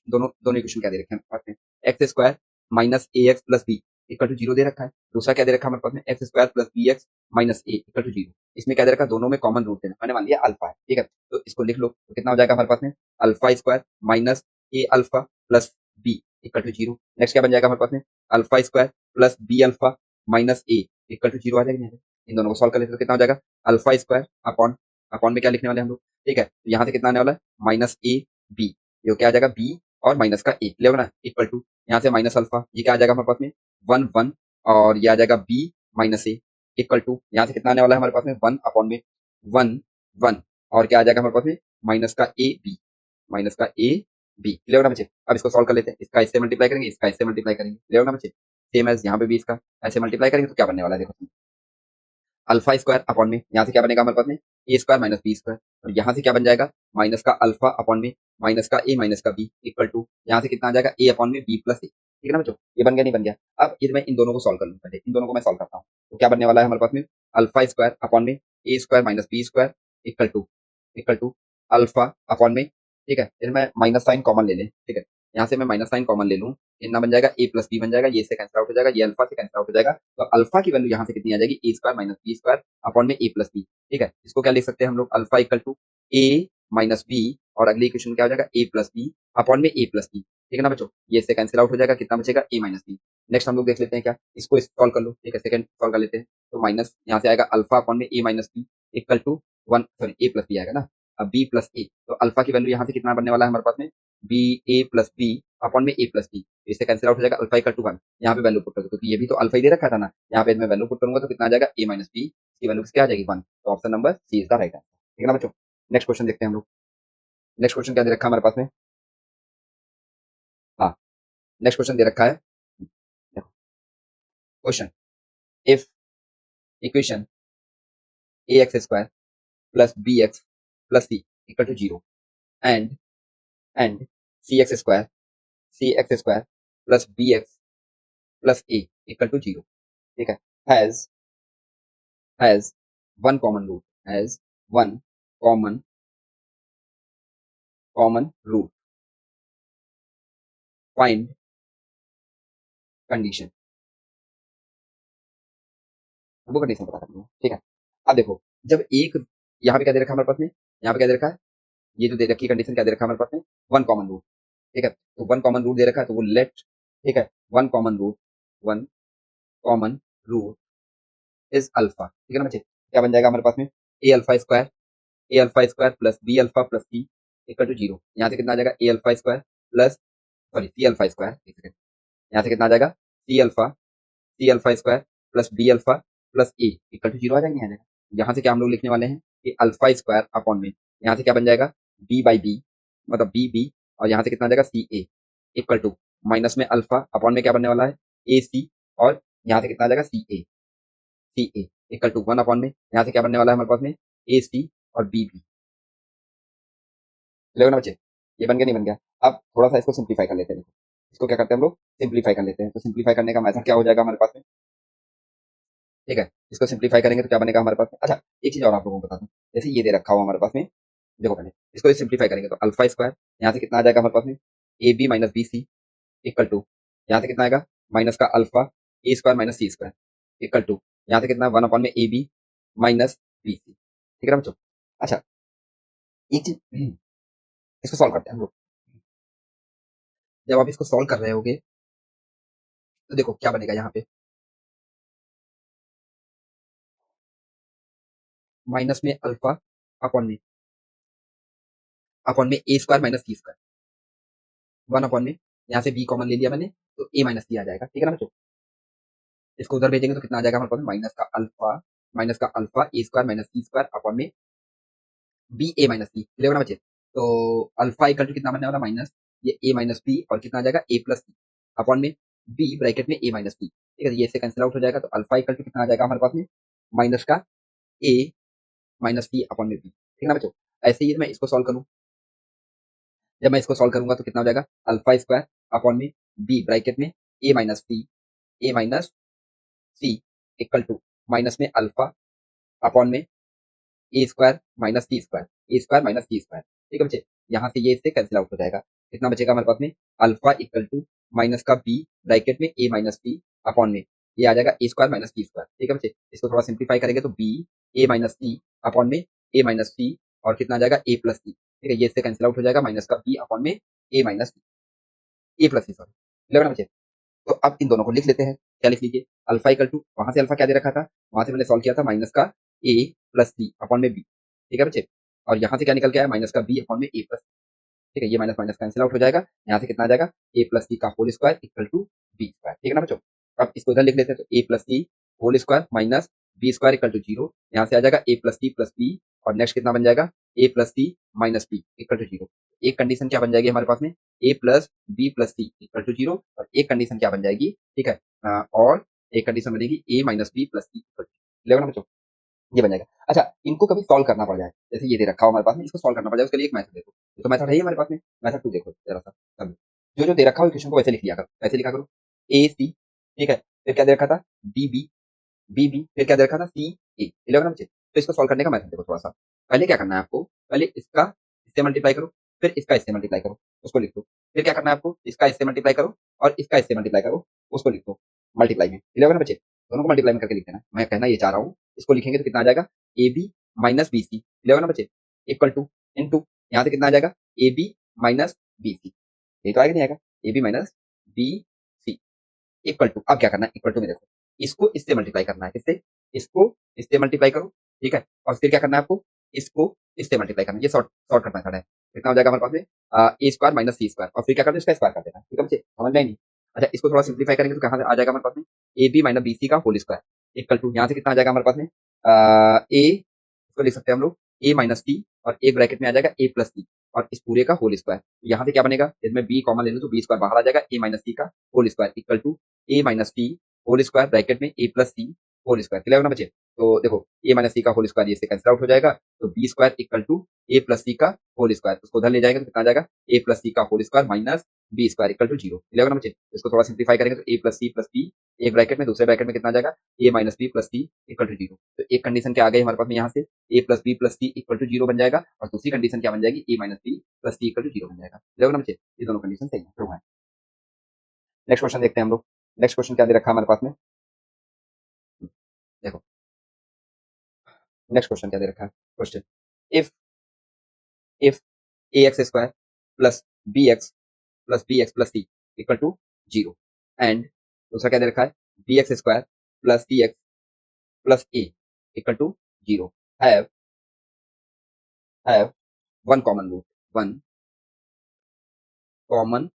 दोनों दोनों इक्वेशन क्या दे रखे हैं हमारे पास में, x square minus A X plus B equal to zero दे रखा है, दूसरा क्या दे रखा है हमारे पास में x square plus B x minus A equal to zero, इसमें क्या दे रखा है दोनों में कॉमन रूट देना, मैंने मान लिया अल्फा है। ठीक है, तो इसको लिख लो, तो कितना हो जाएगा हमारे पास में alpha square minus A alpha plus B equal to zero, next क्या बन जाएगा हमारे पास में alpha square plus B alpha minus A equal to zero आ जाएगा, इन दोनों को सॉल्व कर लेते तो कितना हो जाएगा अल्फा स्क्वायर अपॉन, अपॉन में क्या लिखने वाले हम लोग, ठीक है, तो यहाँ से कितना आने वाला है माइनस ए बी, ये क्या आ जाएगा बी और माइनस का ए ले ना इक्वल टू, यहाँ से माइनस अल्फा ये क्या आ जाएगा हमारे पास में वन वन, और ये आ जाएगा b minus A equal to, यहाँ से कितना आने वाला है हमारे पास में वन अपॉन में वन वन, और क्या आ जाएगा हमारे पास में माइनस का ए बी, माइनस का ए बी, क्लियर ना बच्चे, अब इसको सॉल्व कर लेते हैं, इसका इससे मल्टीप्लाई करेंगे, इसका इससे मल्टीप्लाई करेंगे, क्लियर ना बच्चे, सेम एज यहाँ पे भी इसका ऐसे मल्टीप्लाई करेंगे तो क्या बनने वाला है देखो, अल्फा स्क्वायर अपॉन में यहाँ से क्या बनेगा हमारे पास में A square minus B square, और यहाँ से क्या बन जाएगा माइनस का अल्फा अपॉन में माइनस का ए माइनस का बी इक्वल टू, यहाँ से कितना आ जाएगा ए अपॉन में बी प्लस ए, ठीक है ना बच्चों, ये बन गया नहीं बन गया। अब ये मैं इन दोनों को सॉल्व कर लूँ, पहले इन दोनों को मैं सॉल्व करता हूँ, तो क्या बनने वाला है हमारे पास में अल्फा स्क्वायर अपॉन में A square minus B square equal to alpha upon में, ठीक है, फिर मैं माइनस साइन कॉमन ले लें, ठीक है, यहाँ से मैं माइनस साइन कॉमन ले लूँ, इतना बन जाएगा ए प्लस बी बन जाएगा, ये से कैंसिल आउट हो जाएगा, ये अल्फा से कैंसिल आउट हो जाएगा, तो अल्फा की वैल्यू यहाँ से कितनी आ जाएगी A square minus B square upon में ए प्लस बी, ठीक है, इसको क्या लिख सकते हैं हम लोग alpha equal to a minus b, और अगली इक्वेशन क्या हो जाएगा ए प्लस बी अपॉन में ए प्लस बी, ठीक है ना बच्चों, ये इससे कैंसिल आउट हो जाएगा, कितना बचेगा ए माइनस बी। नेक्स्ट हम लोग देख लेते हैं क्या, इसको सॉल्व कर लो, ठीक है, सेकंड सॉल्व कर लेते हैं। तो माइनस यहाँ से आएगा अल्फा अपॉन में A minus B equal to one, sorry A plus B आएगा ना, अब बी प्लस ए, तो अल्फा की वैल्यू यहाँ से कितना बनने वाला है हमारे पास में, बी ए प्लस बी अपॉन में ए प्लस बी, इससे कैंसिल आउट हो जाएगा, अल्फा इक्वल टू वन, यहाँ पे वैल्यू पुट कर दो क्योंकि ये भी तो अल्फा ही दे रखा था ना, यहाँ पे मैं वैल्यू पुट करूंगा तो कितना आ जाएगा ए माइनस बी, इसकी वैल्यू क्या आ जाएगी वन, तो option number c is the right answer. ठीक है ना बच्चों, नेक्स्ट क्वेश्चन देखते हैं हम लोग। नेक्स्ट क्वेश्चन क्या दे रखा है हमारे पास में, हाँ नेक्स्ट क्वेश्चन दे रखा है, question if equation a x square plus B x plus C equal to zero and and c x square plus B x plus A equal to zero, ठीक है, has has one common root, has one common common root, find condition, वो condition बता सकते हैं, ठीक है। अब देखो, जब एक यहाँ पे क्या दे रखा है हमारे पास में, यहाँ पे क्या दे रखा है, ये जो दे रखी कंडीशन क्या दे रखा है हमारे पास में, वन कॉमन रूट, ठीक है, तो वन कॉमन रूट दे रखा है तो वो लेट, ठीक है, one common root is alpha, ठीक है ना बच्चे, क्या बन जाएगा हमारे पास में, A alpha square plus B alpha plus C equal to zero, यहाँ से कितना आ जाएगा A alpha square plus, sorry C alpha square, एक सेकंड, यहाँ से कितना आ जाएगा C alpha square plus B alpha plus A equal to zero आ जाएंगे, यहाँ से क्या हम लोग लिखने वाले हैं कि अल्फा स्क्वायर अपॉन में, यहाँ से क्या बन जाएगा बी बाई बी, मतलब बी बी, और यहाँ से कितना आ जाएगा सी ए इक्वल टू माइनस में अल्फा अपॉन में क्या बनने वाला है ए सी, और यहाँ से कितना आ जाएगा सी ए इक्वल टू वन अपॉन में, यहाँ से क्या बनने वाला है हमारे पास में ए सी और बी बी, चलेगा ना बच्चे, ये बन गया नहीं बन गया। अब थोड़ा सा इसको सिंप्लीफाई कर लेते हैं, इसको क्या करते हैं हम लोग सिंप्लीफाई कर लेते हैं, तो सिंप्लीफाई करने का मेथड क्या हो जाएगा हमारे पास में, ठीक है, इसको सिंप्लीफाई करेंगे तो क्या बनेगा हमारे पास में, अच्छा एक चीज और आप लोगों को बता दूं, जैसे ये दे रखा हुआ हमारे पास में, देखो पहले इसको सिंप्लीफाई करेंगे तो अल्फा स्क्वायर, यहाँ से कितना आ जाएगा हमारे पास में A B minus B C equal to, यहाँ से कितना आएगा माइनस का alpha a square minus C square equal to, यहाँ से कितना वन अपॉन में A B minus B C, ठीक है ना बच्चों। अच्छा एक चीज इसको सॉल्व करते हैं हम लोग, जब आप इसको सॉल्व कर रहे होगे तो देखो क्या बनेगा यहाँ पे, माइनस में अल्फा अपॉन में A square minus C square, one upon में यहाँ से बी कॉमन ले लिया मैंने तो ए माइनस सी आ जाएगा, ठीक है ना बच्चों, इसको उधर भेजेंगे तो कितना आ जाएगा हमारे पास माइनस का alpha a square minus C square upon में बी ए माइनस सी, चलेगा ना बच्चे, तो अल्फा इक्वल टू कितना बनने वाला माइनस ये ए माइनस बी और कितना आ जाएगा ए प्लस सी अपॉन में बी ब्रैकेट में ए माइनस बी, ठीक है, ये इससे कैंसिल आउट हो जाएगा, तो अल्फा इक्वल टू कितना आ जाएगा हमारे पास में माइनस का ए माइनस बी अपॉन में बी, ठीक है ना बच्चों। ऐसे ही मैं इसको सॉल्व करूँ, जब मैं इसको सॉल्व करूंगा तो कितना हो जाएगा अल्फा स्क्वायर अपॉन में बी ब्रैकेट में A minus C equal to minus में अल्फा अपॉन में A square minus C square, A square minus C square, ठीक है बच्चे, यहाँ से ये इससे कैंसिल आउट हो जाएगा, कितना बचेगा हमारे पास में अल्फा इक्वल टू माइनस का बी ब्रैकेट में ए माइनस बी अपॉन में ये आ जाएगा A square minus C square, ठीक है बच्चे, इसको थोड़ा सिंप्लीफाई करेंगे तो बी ए माइनस सी अपॉन में ए माइनस सी और कितना आ जाएगा ए प्लस सी, ठीक है, ये इससे कैंसिल आउट हो जाएगा माइनस का बी अपॉन में A minus A plus C, sorry, clear है बच्चे। तो अब इन दोनों को लिख लेते हैं, क्या लिख लीजिए अल्फा इक्वल टू, वहां से अल्फा क्या दे रखा था, वहां से मैंने सॉल्व किया था माइनस का ए प्लस सी अपॉन में बी, ठीक है बच्चे, और यहाँ से क्या निकल के आया माइनस का बी अपॉन में ए प्लस, ठीक है, ये माइनस माइनस कैंसिल आउट हो जाएगा, यहाँ से कितना आ जाएगा ए प्लस सी का whole square equal to b square, ठीक है ना बच्चों। अब इसको इधर लिख लेते हैं, तो A plus C whole square minus B square equal to zero, यहाँ से आ जाएगा ए प्लस बी और नेक्स्ट कितना बन जाएगा A plus C minus B equal to zero, एक कंडीशन क्या बन जाएगी हमारे पास में ए plus B plus C equal to zero, और एक कंडीशन क्या बन जाएगी, ठीक है, और एक कंडीशन बनेगी A minus B plus C equal to, लेगा ना बच्चों, ये बन जाएगा। अच्छा इनको कभी सॉल्व करना पड़ जाए, जैसे ये दे रखा हो हमारे पास में, इसको सॉल्व करना पड़ जाए उसके लिए एक मेथड देखो, ये तो मेथड है ही हमारे पास में, मेथड टू देखो जरा सा, समझो। जो जो दे रखा हो इक्वेशन को वैसे लिख लिया करो, वैसे लिखा करो ए सी, ठीक है, फिर क्या दे रखा था बी बी, फिर क्या दे रखा था सी ए, इलेवन बच्चे, तो इसको सॉल्व करने का मेथड देखो थोड़ा सा, पहले क्या करना है आपको, पहले इसका इससे मल्टीप्लाई करो, फिर इसका इससे मल्टीप्लाई करो, उसको लिख दो, फिर क्या करना है आपको इसका इससे मल्टीप्लाई करो और इसका इससे मल्टीप्लाई करो, उसको लिख दो मल्टीप्लाई में, इलेवन बच्चे, दोनों को मल्टीप्लाई में करके लिख देना, मैं कहना ये चाह रहा हूँ, इसको लिखेंगे तो कितना आ जाएगा a B minus B c, eleven बच्चे, इक्वल टू इन टू, यहाँ से कितना आ जाएगा a B minus B c, ये तो आएगा नहीं आएगा, a B minus B C equal to, अब क्या करना है, इक्वल टू में देखो इसको इससे मल्टीप्लाई करना है, किससे, इसको इससे मल्टीप्लाई करो, ठीक है, और फिर क्या करना है आपको, इसको इससे मल्टीप्लाई करना है, ये शॉर्टकट मेथड है। कितना हो जाएगा हमारे पास में A square minus C square, और फिर क्या करना है, इसका स्क्वायर कर देना है, ठीक है बच्चे, समझ में आई नहीं। अच्छा, इसको थोड़ा सिंप्लीफाई करेंगे तो कहाँ से आ जाएगा हमारे पास में, A B minus B c का होल स्क्वायर इक्वल टू, यहाँ से कितना आ जाएगा हमारे पास में ए, इसको लिख सकते हैं हम लोग ए माइनस टी, और एक ब्रैकेट में आ जाएगा ए प्लस टी, और इस पूरे का होल स्क्वायर, यहाँ से क्या बनेगा, इसमें बी कॉमन ले लो तो बी स्क्वायर बाहर आ जाएगा, ए माइनस टी का whole square equal to a minus t whole square bracket में ए प्लस सी होल स्क्वायर, क्लियर ना बच्चे। तो देखो ए माइनस सी का होल स्क्वायर ये से कैंसिल आउट हो जाएगा, तो B square equal to A plus सी का होल स्क्वायर, उसको उधर ले जाएगा तो कितना आ जाएगा, ए प्लस सी का whole square minus B square equal to zero, clear ना बच्चे। इसको थोड़ा सिंप्लीफाई करेंगे तो A plus C plus B, एक ब्रैकेट में, दूसरे ब्रैकेट में कितना आ जाएगा, ए minus B plus C equal to zero. तो एक कंडीशन क्या आ गई हमारे पास में यहाँ से, A plus B plus C equal to zero बन जाएगा, और दूसरी कंडीशन क्या बन जाएगी, A minus B plus C equal to zero बन जाएगा, क्लियर ना बच्चे। ये दोनों कंडीशन सही है। नेक्स्ट क्वेश्चन देखते हैं हम लोग। नेक्स्ट क्वेश्चन क्या दे रखा है हमारे पास में, देखो नेक्स्ट क्वेश्चन क्या दे रखा है, question if if A x square plus B x plus C equal to zero, and दूसरा क्या दे रखा है, B x square plus C x plus A equal to zero, have have one common root, one common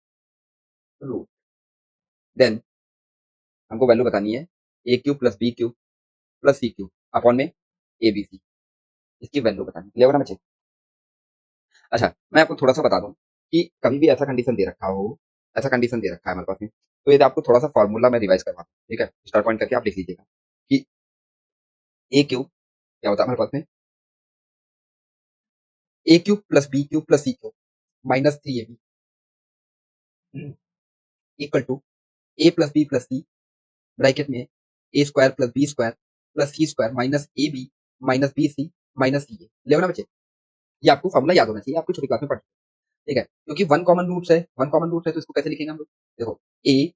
root, then हमको value बतानी है A cube plus B cube plus C cube upon में A B C, इसकी value बतानी, clear ना बच्चे। अच्छा, मैं आपको थोड़ा सा बता दूं कि कभी भी ऐसा कंडीशन दे रखा हो, ऐसा कंडीशन दे रखा है हमारे पास में, तो यदि आपको थोड़ा सा फॉर्मूला में रिवाइज करवा दूं, ठीक है, स्टार पॉइंट करके आप लिख लीजिएगा कि ए क्यूब क्या होता है हमारे पास में, A cube plus B cube plus C cube minus three A B equal to A plus B plus C bracket में A square plus B square plus C square minus A B minus B C minus C A, level ना बच्चे। ये आपको formula याद होना चाहिए, आपको छोटी क्लास में पढ़, ठीक है, क्योंकि वन कॉमन रूट्स है, वन कॉमन रूट है तो इसको कैसे लिखेंगे हम लोग, देखो ए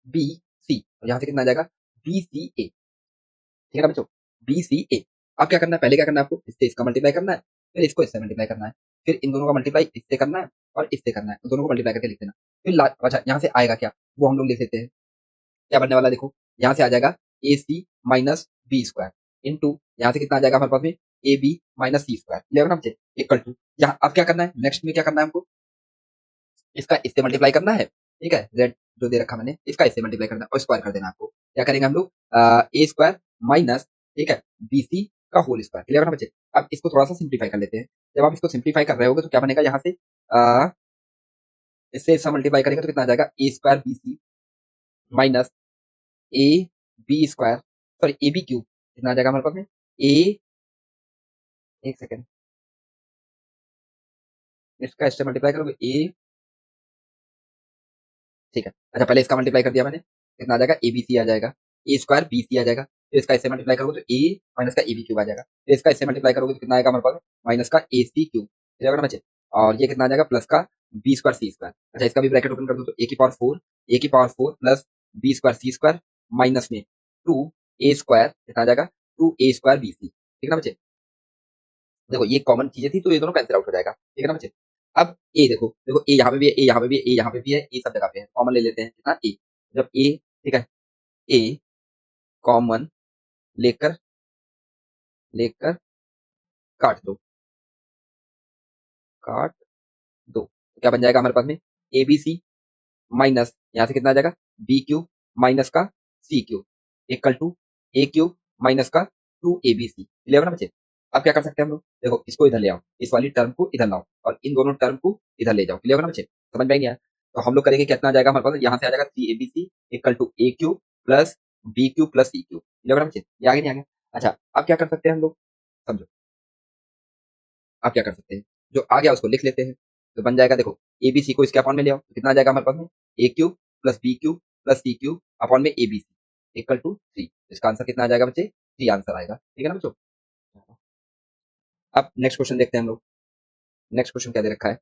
बी सी, और यहाँ से कितना आ जाएगा, बी सी ए, ठीक है ना बच्चों, बी सी ए। अब क्या करना है, पहले क्या करना है आपको, इससे इसका मल्टीप्लाई करना है, फिर इसको इससे मल्टीप्लाई करना है, फिर इन दोनों का मल्टीप्लाई इससे करना है और इससे करना है, तो दोनों को मल्टीप्लाई करके लिख देना, फिर अच्छा यहाँ से आएगा क्या, वो हम लोग लिख देते हैं, क्या बनने वाला है, देखो यहाँ से आ जाएगा a c minus B square into, यहाँ से कितना आ जाएगा हमारे पास में, A B minus C square, clear ना बच्चे, इक्वल टू, यहाँ अब क्या करना है, नेक्स्ट में क्या करना है हमको, इसका इससे मल्टीप्लाई करना है, ठीक है, z जो दे रखा मैंने, इसका इससे मल्टीप्लाई करना है और स्क्वायर कर देना है आपको, क्या करेंगे हम लोग, ए स्क्वायर माइनस, ठीक है, बी सी का होल स्क्वायर, क्लियर ना बच्चे। अब इसको थोड़ा सा सिंप्लीफाई कर लेते हैं, जब आप इसको सिंप्लीफाई कर रहे होगे तो क्या बनेगा, यहाँ से इससे इसका मल्टीप्लाई करेंगे तो कितना आ जाएगा, A square B C minus A B square, sorry A B cube, कितना आ जाएगा हमारे पास में, ए, एक सेकेंड, इसका इससे मल्टीप्लाई करोगे ए, ठीक है, अच्छा पहले इसका मल्टीप्लाई कर दिया मैंने, कितना आ जाएगा, ए बी सी आ जाएगा, ए स्क्वायर बी सी आ जाएगा, फिर इसका इससे मल्टीप्लाई करोगे तो ए माइनस का ए बी क्यूब आ जाएगा, फिर इसका इससे मल्टीप्लाई करोगे तो कितना आएगा हमारे पास, माइनस का ए सी क्यूब, ठीक है ना बच्चे, और ये कितना आ जाएगा, प्लस का बी स्क्वायर सी स्क्वायर, अच्छा इसका भी ब्रैकेट ओपन कर दो तो ए की power four plus B square सी स्क्वायर माइनस में टू ए स्क्वायर, कितना आ जाएगा, टू ए स्क्वायर बी सी, ठीक है ना बच्चे। देखो ये कॉमन चीजें थी तो ये दोनों कैंसिल आउट हो जाएगा, ठीक है ना बच्चे। अब ए देखो देखो ए यहाँ पे भी है, ए यहाँ पे भी है, ए यहाँ पे भी है, ए सब जगह पे है, कॉमन ले लेते हैं, कितना ए, जब ए, ठीक है, ए कॉमन लेकर लेकर काट दो, काट दो, तो क्या बन जाएगा हमारे पास में, ए बी सी माइनस यहाँ से कितना आ जाएगा, बी क्यूब माइनस का C cube equal to A cube minus का two A B C, clear ना बच्चे। अब क्या कर सकते हैं हम लोग, देखो इसको इधर ले आओ, इस वाली टर्म को इधर लाओ और इन दोनों टर्म को इधर ले जाओ, क्लियर ना बच्चे, समझ में आ गया। तो हम लोग करेंगे कितना आ जाएगा हमारे पास, यहाँ से आ जाएगा three A B C equal to A cube plus B cube plus C cube, clear ना बच्चे, ये आगे नहीं आ गया। अच्छा अब क्या कर सकते हैं हम लोग, समझो आप क्या कर सकते हैं, जो आ गया उसको लिख लेते हैं, तो बन जाएगा, देखो ए बी सी को इसके अपॉन में ले आओ तो कितना आ जाएगा हमारे पास में, A cube plus B cube plus C cube upon में A B C equal to three, इसका आंसर कितना आ जाएगा बच्चे, थ्री आंसर आएगा, ठीक है ना बच्चों। अब नेक्स्ट क्वेश्चन देखते हैं हम लोग, नेक्स्ट क्वेश्चन क्या दे रखा है,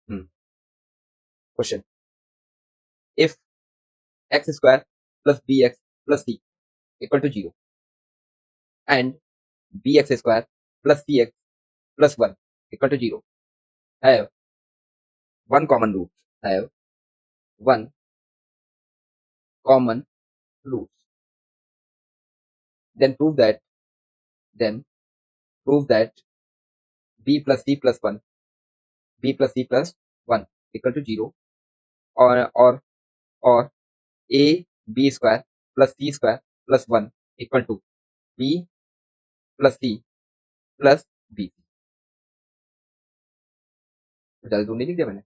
question if x square plus B x plus C equal to zero, and b x square plus C x plus one equal to zero, have one common root, have one common root, then then prove that b plus c plus 1 b plus c plus 1 equal to 0, or a b square plus c square plus 1 equal to b plus c plus b। ज्यादा दूर नहीं लिख दिया मैंने,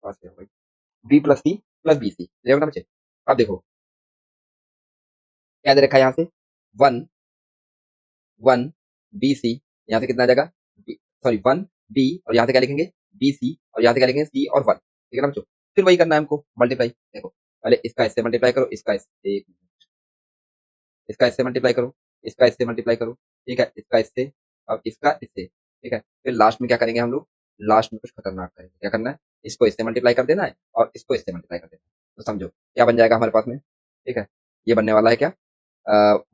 पास में हो गई। b plus सी plus b c ना बच्चे। अब देखो क्या दे रखा है यहाँ से, वन वन बी सी, यहाँ से कितना आ जाएगा, सॉरी वन बी, और यहाँ से क्या लिखेंगे बी सी, और यहाँ से क्या लिखेंगे सी और वन, ठीक है ना बच्चों। फिर वही करना है हमको, मल्टीप्लाई। देखो पहले इसका इससे मल्टीप्लाई करो, इसका इससे, इसका इससे मल्टीप्लाई करो, इसका इससे मल्टीप्लाई करो, ठीक है, इसका इससे, अब इसका इससे, ठीक है। फिर लास्ट में क्या करेंगे हम लोग, लास्ट में कुछ खतरनाक करेंगे। क्या करना है, इसको इससे मल्टीप्लाई कर देना है और इसको इससे मल्टीप्लाई कर देना है। तो समझो क्या बन जाएगा हमारे पास में, ठीक है। ये बनने वाला है क्या,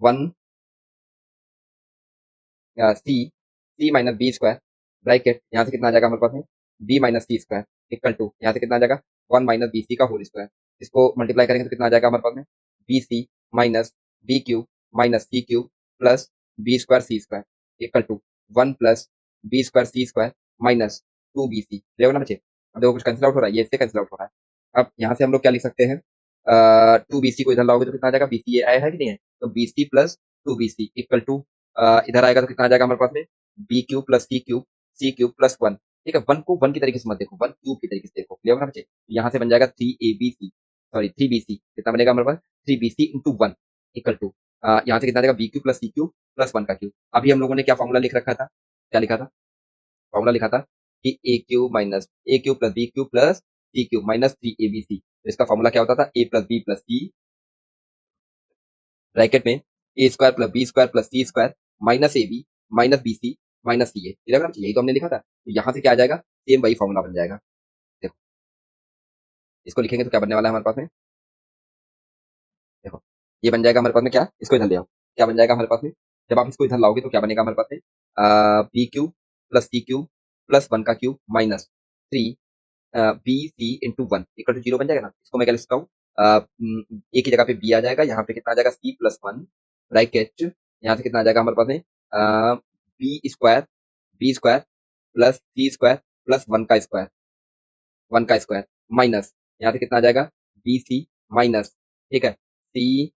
one c c minus B square, bracket यहाँ से कितना आ जाएगा हमारे पास में, b minus C square equal to, यहाँ से कितना आ जाएगा वन माइनस बी सी का होल स्क्वायर। इसको मल्टीप्लाई करेंगे तो कितना आ जाएगा हमारे पास में, b C minus b cube minus c cube plus B square C square equal to one plus B square C square minus two B c. देखो ना बच्चे, अब देखो कुछ कैंसिल आउट हो रहा है, ये इससे कैंसिल आउट हो रहा है। अब यहाँ से हम लोग क्या लिख सकते हैं, टू बी सी को इधर लाओगे तो कितना आ जाएगा, बी सी ये आया है कि नहीं है, तो b C plus two B C equal to, इधर आएगा तो कितना आ जाएगा हमारे पास में, बी क्यूब प्लस सी क्यूब प्लस वन, ठीक है। वन को वन की तरीके से मत देखो, वन क्यूब की तरीके से देखो, क्लियर होना बच्चे। यहाँ से बन जाएगा three A B C, sorry three B C, कितना बनेगा हमारे पास, three B C into one equal to, यहाँ से कितना आ जाएगा बी क्यूब प्लस सी क्यूब प्लस वन का क्यूब। अभी हम लोगों ने क्या फॉर्मूला लिख रखा था, क्या लिखा था, फॉर्मूला लिखा था कि A cube plus C cube minus three A B C. तो इसका फॉर्मूला क्या होता था, A plus B plus C bracket में A square plus B square plus C square minus A B minus B C minus C A, यही तो हमने लिखा था। तो यहाँ से क्या आ जाएगा, सेम वही फॉर्मूला बन जाएगा। देखो इसको लिखेंगे तो क्या बनने वाला है हमारे पास में, देखो ये बन जाएगा हमारे पास में क्या, इसको इधर ले आओ, क्या बन जाएगा हमारे पास में, जब आप इसको इधर लाओगे तो क्या बनेगा हमारे पास में, बी क्यूब प्लस सी क्यूब प्लस वन का cube minus three B C into one equal to zero बन जाएगा ना। इसको मैं क्या लिखता हूँ, ए की जगह पे बी आ जाएगा, यहाँ पे कितना आ जाएगा सी प्लस वन ब्रैकेट, यहाँ से कितना आ जाएगा हमारे पास में, बी स्क्वायर प्लस सी स्क्वायर प्लस वन का स्क्वायर माइनस, यहाँ से कितना आ जाएगा बी सी माइनस, ठीक है, सी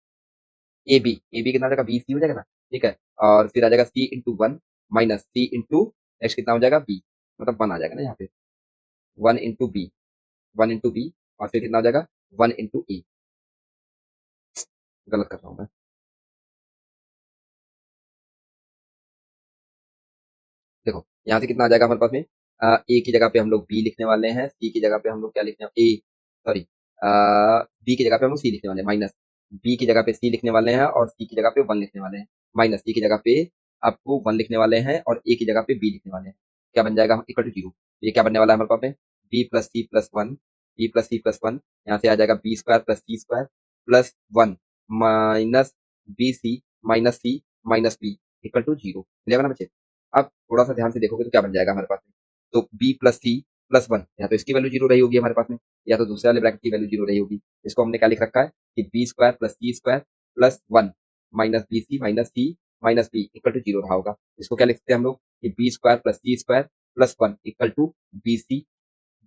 ए बी कितना आ जाएगा बी सी हो जाएगा ना, ठीक है। और फिर आ जाएगा सी इंटू वन माइनस सी इंटू नेक्स्ट कितना हो जाएगा बी, मतलब वन आ जाएगा ना यहाँ पे, one into b, one into b, और फिर कितना हो जाएगा वन इंटू ए, गलत कर रहा हूँ मैं, देखो यहाँ से कितना आ जाएगा हमारे पास में, ए की जगह पे हम लोग बी लिखने वाले हैं, सी की जगह पे हम लोग क्या लिखने, ए सॉरी बी की जगह पे हम लोग सी लिखने वाले हैं, माइनस बी की जगह पे सी लिखने वाले हैं और सी की जगह पे वन लिखने वाले हैं, माइनस सी की जगह पे आपको वन लिखने वाले हैं और ए की जगह पे बी लिखने वाले हैं। क्या बन जाएगा इक्वल टू जीरो। ये क्या बनने वाला है हमारे पास में, बी प्लस सी प्लस वन, बी प्लस सी प्लस वन, यहाँ से आ जाएगा b square plus C square plus one minus B C minus B equal to zero, clear है ना बच्चे। अब थोड़ा सा ध्यान से देखोगे तो क्या बन जाएगा हमारे पास में, तो बी प्लस सी प्लस वन, या तो इसकी वैल्यू जीरो रही होगी हमारे पास में, या तो दूसरे वाले ब्रैकेट की वैल्यू जीरो रही होगी। इसको हमने क्या लिख रखा है कि B square plus C square plus one minus C minus B equal to zero रहा होगा। इसको क्या लिखते हैं हम लोग कि B square plus C square plus one equal to B C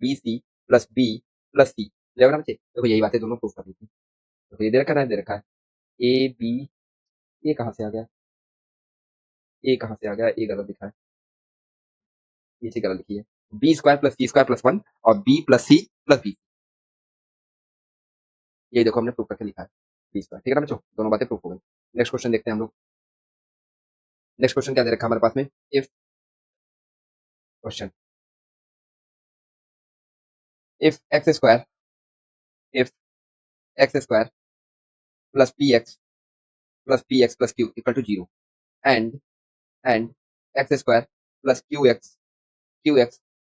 plus C, clear है ना बच्चे। देखो यही बातें दोनों प्रूफ कर दी थी। तो ये दे रखा है, दे रखा है ए बी, ये कहाँ से आ गया, ए कहाँ से आ गया, ए गलत दिखा है, ये चीज गलत लिखी है, बी स्क्वायर प्लस सी स्क्वायर प्लस वन और बी प्लस सी प्लस बी, ये देखो हमने प्रूफ करके लिखा है बी स्क्वायर, ठीक है ना बच्चों, दोनों बातें प्रूफ हो गई। नेक्स्ट क्वेश्चन देखते हैं हम लोग, नेक्स्ट क्वेश्चन क्या दे रखा है हमारे पास में, if question if x square if x square plus P X plus Q equal to zero and and X square plus Q X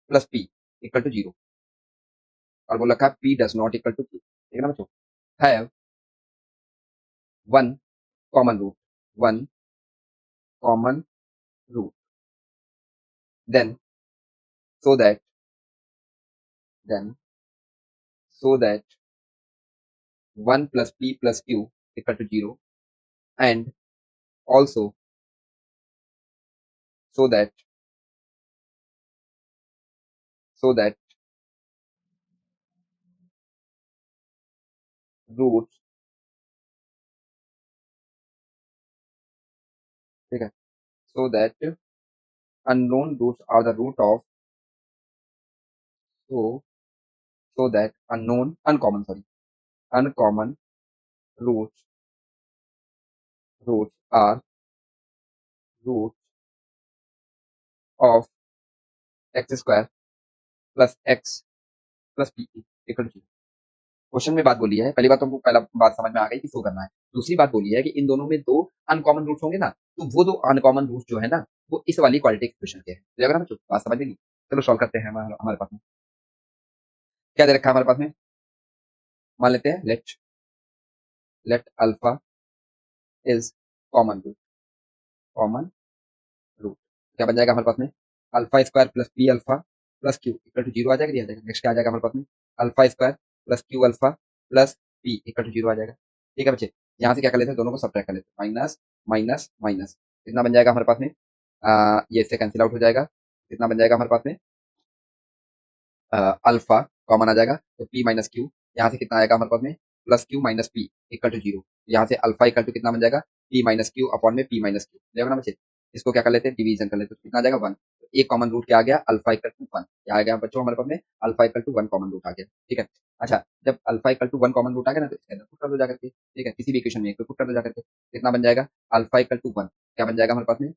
plus P equal to zero, और बोल रखा है P does not equal to Q, ठीक है ना बच्चों। Have one common root, one common root, then so that then so that 1 plus p plus q equal to 0, and also so that so that roots, ठीक है, so that unknown roots are the root of, so so that uncommon, sorry, uncommon roots are roots of x square plus x plus p equal to 0। Question में बात बोली है, पहली बात तो हमको पहला बात समझ में आ गई कि शो करना है। दूसरी बात बोली है कि इन दोनों में दो अनकॉमन रूट्स होंगे ना, तो वो दो अनकॉमन रूट्स जो है ना, वो इस वाली क्वाड्रेटिक इक्वेशन के हैं। तो अगर हम बात समझ लेंगे, चलो सॉल्व करते हैं। हमारे हमारे पास में क्या दे रखा है, हमारे पास में मान लेते हैं let alpha is common common root. क्या बन जाएगा हमारे पास में, alpha square plus P alpha plus Q equal to 0 आ जाएगा, नहीं आ जाएगा। नेक्स्ट क्या आ जाएगा हमारे पास में, alpha square plus Q alpha plus P equal to 0 आ जाएगा। ठीक है बच्चे, यहाँ से क्या कर लेते हैं, दोनों को सब्ट्रैक्ट कर लेते हैं, माइनस माइनस माइनस। कितना बन जाएगा हमारे पास में, ये इससे कैंसिल आउट हो जाएगा। कितना बन जाएगा हमारे पास में, अल्फा कॉमन आ जाएगा, तो पी माइनस क्यू, यहाँ से कितना आएगा हमारे पास में, plus Q minus P equal to 0। यहाँ से अल्फा इक्वल टू कितना बन जाएगा, पी माइनस क्यू अपॉन में पी माइनस क्यू, देखो ना बच्चे। इसको क्या कर लेते हैं, डिवीजन कर लेते हैं, तो कितना आ जाएगा 1। तो एक कॉमन रूट क्या आ गया, अल्फा इक्वल टू 1। क्या आ गया बच्चों हमारे पास में, alpha equal to 1 common root आ गया। ठीक है, अच्छा, जब alpha equal to 1 common root आ गया ना, तो इसके अंदर पुट कर दो जाकर के। ठीक है, किसी भी इक्वेशन में एक पुट कर दो जाकर के। कितना बन जाएगा, अल्फा इक्वल टू 1, क्या बन जाएगा हमारे पास में,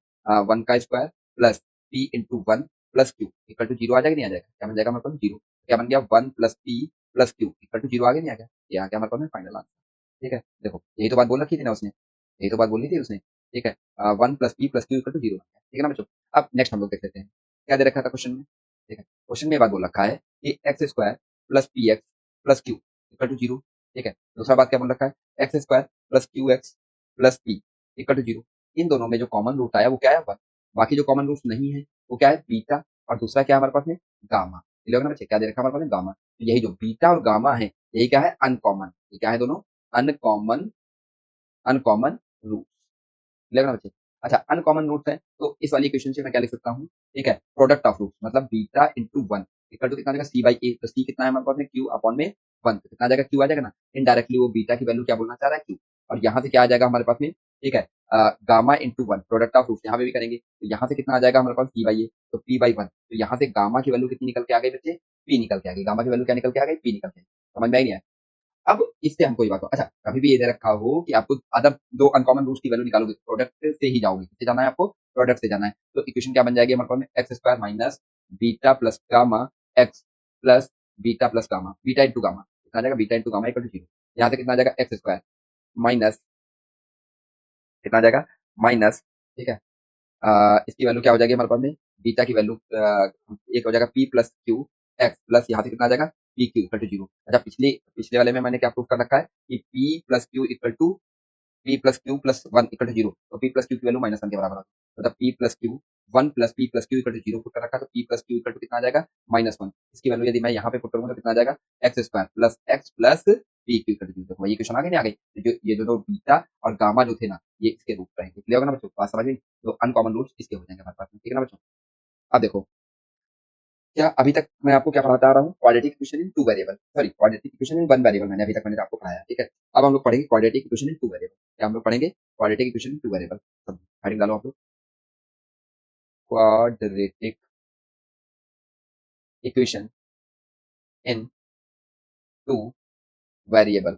1 का square plus P into 1 plus Q equal to 0 आ जाएगा, नहीं आ जाएगा। क्या बन जाएगा हमारे पास 0। क्या बन गया, 1 plus P plus Q equal to 0 आ गया, नहीं आ गया। ये आ गया हमारे पास में फाइनल आंसर। ठीक है, देखो यही तो बात बोल रखी थी ना उसने, यही तो बात बोली थी उसने। ठीक है, 1 plus P plus Q equal to 0। ठीक है ना बच्चों। अब नेक्स्ट हम लोग देख लेते हैं क्या दे रखा था क्वेश्चन में। ठीक है, क्वेश्चन में ये बात बोल रखा है कि X square plus P X plus Q equal to 0। ठीक है, दूसरा बात क्या बोल रखा है, x square plus Q X plus P equal to 0। इन दोनों में जो कॉमन रूट आया वो क्या है, 1। बाकी जो कॉमन रूट नहीं है वो क्या है, बीटा, और दूसरा क्या है हमारे पास में, गामा। क्लियर है ना बच्चे, क्या दे रखा है हमारे पास में, गामा। तो यही जो बीटा और गामा है, यही क्या है, अनकॉमन। ये क्या है दोनों, अनकॉमन अनकॉमन रूट। क्लियर है ना बच्चे। अच्छा, अनकॉमन रूट्स है तो इस वाली इक्वेशन से मैं क्या लिख सकता हूँ, ठीक है, प्रोडक्ट ऑफ रूट्स, मतलब बीटा इंटू 1 इक्वल टू कितना आ जाएगा, सी बाई ए। तो सी कितना है हमारे पास में, क्यू अपॉन में 1, तो कितना आ जाएगा, क्यू आ जाएगा ना। इनडायरेक्टली वो बीटा की वैल्यू क्या बोलना चाह रहा है, क्यू। और यहाँ से क्या आ जाएगा हमारे पास में, ठीक है, gamma into 1 product of roots यहाँ पे भी करेंगे, तो यहाँ से कितना आ जाएगा हमारे पास, सी बाई ए, तो पी बाई 1। तो यहाँ से गामा की वैल्यू कितनी निकल के आ गई बच्चे, पी निकल के आ गई। गामा की वैल्यू क्या निकल के आ गई, पी निकल के आ गई। समझ में आई नहीं आया। अब इससे हमको ये बात हो, अच्छा, कभी भी ये दे रखा हो कि आपको अदर दो अनकॉमन रूट्स की वैल्यू निकालोगे, प्रोडक्ट से ही जाओगे, किससे जाना है आपको, प्रोडक्ट से जाना है। तो इक्वेशन क्या बन जाएगी हमारे पास में, x square minus beta plus gamma X plus beta plus gamma, beta into gamma, कितना आ जाएगा, beta into gamma equal to 0। यहाँ से कितना आ जाएगा, एक्स स्क्वायर माइनस, कितना आ जाएगा, माइनस, ठीक है, इसकी वैल्यू क्या हो जाएगी हमारे पास में, बीटा की वैल्यू एक हो जाएगा P plus Q X plus यहाँ से कितना आ जाएगा, पी क्यू इक्वल टू 0। अच्छा, पिछले पिछले वाले में मैंने क्या प्रूफ कर रखा है कि P plus Q equal to P plus Q plus 1 equal to 0। तो पी प्लस क्यू की वैल्यू माइनस 1 के बराबर होगी, मतलब P plus Q 1 plus P plus Q equal to 0 put कर रखा है, तो P plus Q equal to कितना आ जाएगा, माइनस 1। इसकी वैल्यू यदि मैं यहाँ पे पुट करूंगा तो कितना आ जाएगा, x square plus X plus P Q equal to 0। देखो वही क्वेश्चन आ गई, नहीं आ गई। तो जो ये जो दो बीटा और गामा जो थे ना, ये इसके रूट रहेंगे। क्लियर होगा ना बच्चों, बात समझ गई। तो अनकॉमन रूट्स इसके हो जाएंगे हमारे पास में। ठीक है ना बच्चों। अब देखो, क्या अभी तक मैं आपको क्या पढ़ाता आ रहा हूँ, quadratic equation in two variable, sorry quadratic equation in one variable, मैंने अभी तक मैंने आपको पढ़ाया। ठीक है, अब हम लोग पढ़ेंगे quadratic equation in two variable. क्या हम लोग पढ़ेंगे, quadratic equation in two variable. Heading डालो आप लोग, quadratic equation in two variable,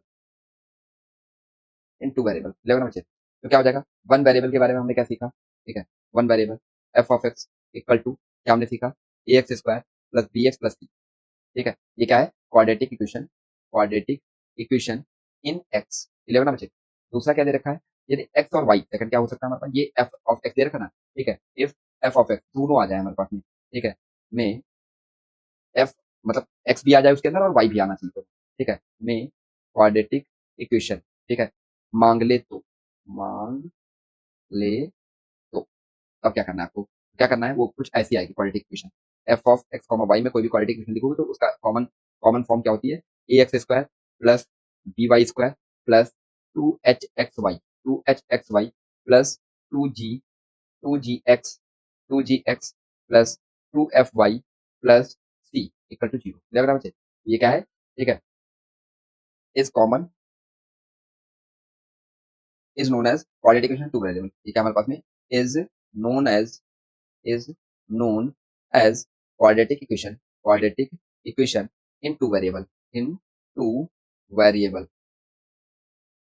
in two variable. Level बच्चे, तो क्या हो जाएगा, वन वेरिएबल के बारे में हमने क्या सीखा, ठीक है, one variable F of X equal to क्या हमने सीखा, A x square plus B x plus C. ठीक है, ये क्या है, quadratic equation, quadratic equation in X. Eleven ना बच्चे, दूसरा क्या दे रखा है, यदि एक्स और वाई, सेकंड क्या हो सकता है हमारे पास, ये एफ ऑफ एक्स दे रखा ना। ठीक है, इफ एफ ऑफ एक्स दोनों आ जाए हमारे पास में, ठीक है, में एफ मतलब एक्स भी आ जाए उसके अंदर और वाई भी आना चाहिए। ठीक है, में क्वाड्रेटिक इक्वेशन, ठीक है, मांग ले तो, मांग ले तो, अब क्या करना है आपको, क्या करना है, वो कुछ ऐसी आएगी quadratic equation, F of X comma Y में कोई भी क्वाड्रेटिक इक्वेशन लिखोगे तो उसका कॉमन कॉमन फॉर्म क्या होती है, A x square plus B Y square plus 2h X Y plus 2g X plus 2fy plus C equal to 0। लग बच्चे, ये क्या है, ठीक है, is common is known as quadratic equation two variable. ये क्या हमारे पास में, is known as is known as quadratic equation in two variable,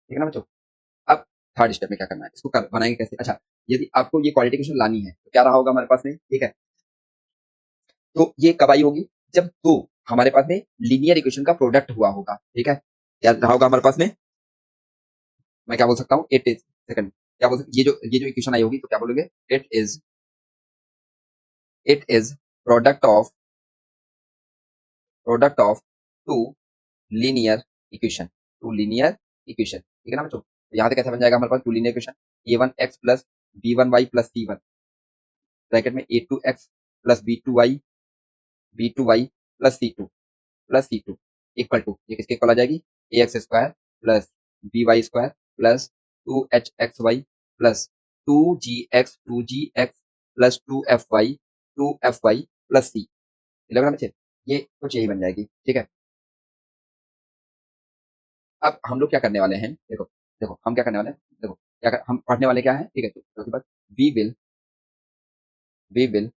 ठीक है ना बच्चों। अब थर्ड स्टेप में क्या करना है, इसको बनाएंगे कैसे। अच्छा, यदि आपको ये क्वाड्रेटिक इक्वेशन लानी है तो क्या रहा होगा हमारे पास में, ठीक है, तो ये कब आई होगी, जब दो हमारे पास में लीनियर इक्वेशन का प्रोडक्ट हुआ होगा, ठीक है। क्या रहा होगा हमारे पास में, मैं क्या बोल सकता हूँ, इट इज, सेकंड क्या बोल सकते, ये जो इक्वेशन आई होगी तो क्या बोलोगे, it is product of two linear equation, ठीक है ना बच्चों। तो यहाँ से कैसे बन जाएगा हमारे पास two linear equation, a1x plus b1y plus c1 bracket में a2x plus b2y plus c2 equal to, ये किसके इक्वल आ जाएगी, ax square plus by square plus 2hxy plus 2gx plus 2fy plus c। लग रहा है बच्चे, ये कुछ यही बन जाएगी, ठीक है। अब हम लोग क्या करने वाले हैं, देखो देखो हम क्या करने वाले हैं, देखो हम पढ़ने वाले क्या है, ठीक है। तो उसके बाद we will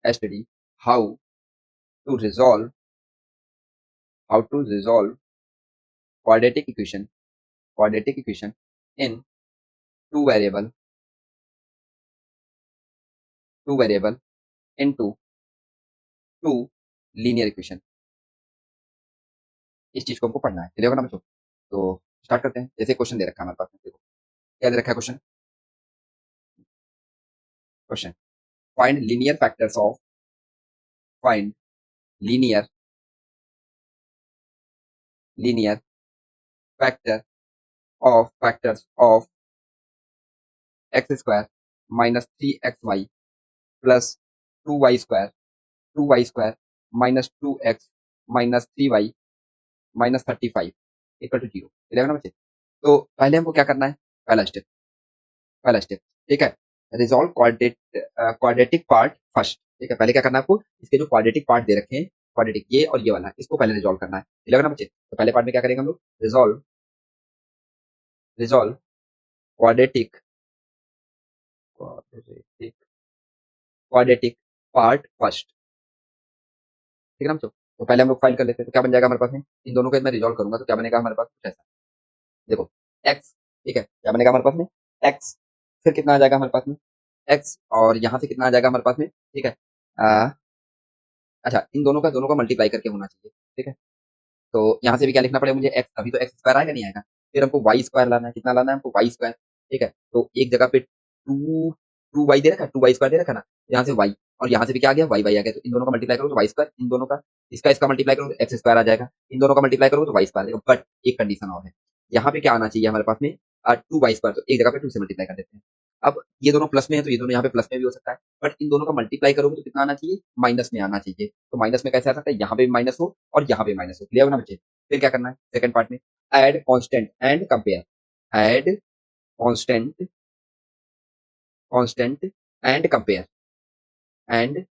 study how to resolve quadratic equation in two variable into two linear equation. इस चीज को हमको पढ़ना है, चलिए ना बच्चों। तो स्टार्ट करते हैं। जैसे क्वेश्चन दे रखा है हमारे पास में, देखो क्या दे रखा है question, find linear factors of find linear linear factors of X square minus 3xy plus 2y square minus 2x minus 3y minus 35 equal to 0। ना बच्चे, तो पहले हमको क्या करना है, पहला स्टेप, ठीक है, रिजॉल्व क्वाड्रेटिक पार्ट फर्स्ट, ठीक है। पहले क्या करना है आपको, इसके जो क्वाड्रेटिक पार्ट दे रखे हैं, क्वाड्रेटिक ये और ये वाला, इसको पहले रिजॉल्व करना है, ना बच्चे। तो पहले पार्ट में क्या करेंगे हम लोग, resolve quadratic quadratic quadratic part first, ठीक है ना बच्चों। तो पहले हम लोग फाइल कर लेते हैं, तो क्या बन जाएगा हमारे पास में, इन दोनों को मैं रिजॉल्व करूंगा तो क्या बनेगा हमारे पास, कुछ ऐसा, देखो एक्स, ठीक है, क्या बनेगा हमारे पास में, एक्स, फिर कितना आ जाएगा हमारे पास में, एक्स, और यहाँ से कितना आ जाएगा हमारे पास में, ठीक है। आ, अच्छा, इन दोनों का मल्टीप्लाई करके होना चाहिए, ठीक है। तो यहाँ से भी क्या लिखना पड़ेगा मुझे, एक्स, अभी तो एक्स स्क्वायर आएगा नहीं आएगा, फिर हमको वाई स्क्वायर लाना है, कितना लाना है हमको, वाई स्क्वायर, ठीक है। तो एक जगह पे टू वाई दे रखा है, 2y स्क्वायर दे रखा है ना, यहाँ से वाई, और यहाँ से भी क्या आ गया, वाई आ गया, तो इन दोनों का मल्टीप्लाई करो तो वाई स्क्वायर, इन दोनों का इसका मल्टीप्लाई करो तो एक्स स्क्वायर आ जाएगा, इन दोनों का मल्टीप्लाई करो तो वाई स्क्वायर आ जाएगा। बट एक कंडीशन और है, यहाँ पे क्या आना चाहिए हमारे पास में, 2y स्क्वायर, तो एक जगह पे 2 से मल्टीप्लाई कर देते हैं। अब ये दोनों प्लस में है तो ये दोनों यहाँ पे प्लस में भी हो सकता है, बट इन दोनों का मल्टीप्लाई करोगे तो कितना आना चाहिए, माइनस में आना चाहिए। तो माइनस में कैसे आ सकता है, यहाँ पे भी माइनस हो और यहाँ पे माइनस हो, क्लियर हो ना बच्चे। फिर क्या करना है सेकंड पार्ट में, add constant and compare, add constant constant and compare and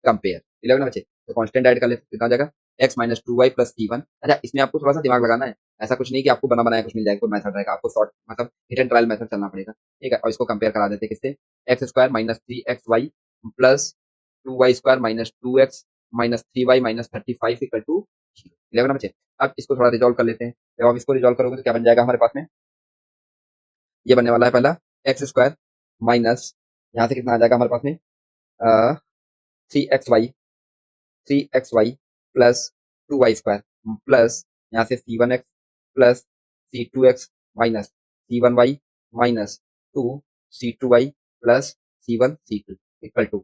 compare, clear हो ना बच्चे। तो कांस्टेंट ऐड कर ले, कितना हो जाएगा, x minus 2y plus c1। अच्छा, इसमें आपको थोड़ा सा दिमाग लगाना है, ऐसा कुछ नहीं कि आपको बना बनाया कुछ मिल जाएगा, कोई मेथड रहेगा, आपको शॉर्ट मतलब हिट एंड ट्रायल मेथड चलना पड़ेगा, ठीक है। और इसको कंपेयर करा देते हैं किससे, X square minus 3xy plus 2y square minus 2x minus 3y minus 35 equal to 11 बचे। अब इसको थोड़ा रिजॉल्व कर लेते हैं, जब आप इसको रिजॉल्व करोगे तो क्या बन जाएगा हमारे पास में, ये बनने वाला है पहला एक्स स्क्वायर माइनस, यहाँ से कितना आ जाएगा हमारे पास में, 3xy plus 2y square plus यहाँ से c1x plus c2x minus c1y minus 2c2y plus c1c2 equal to,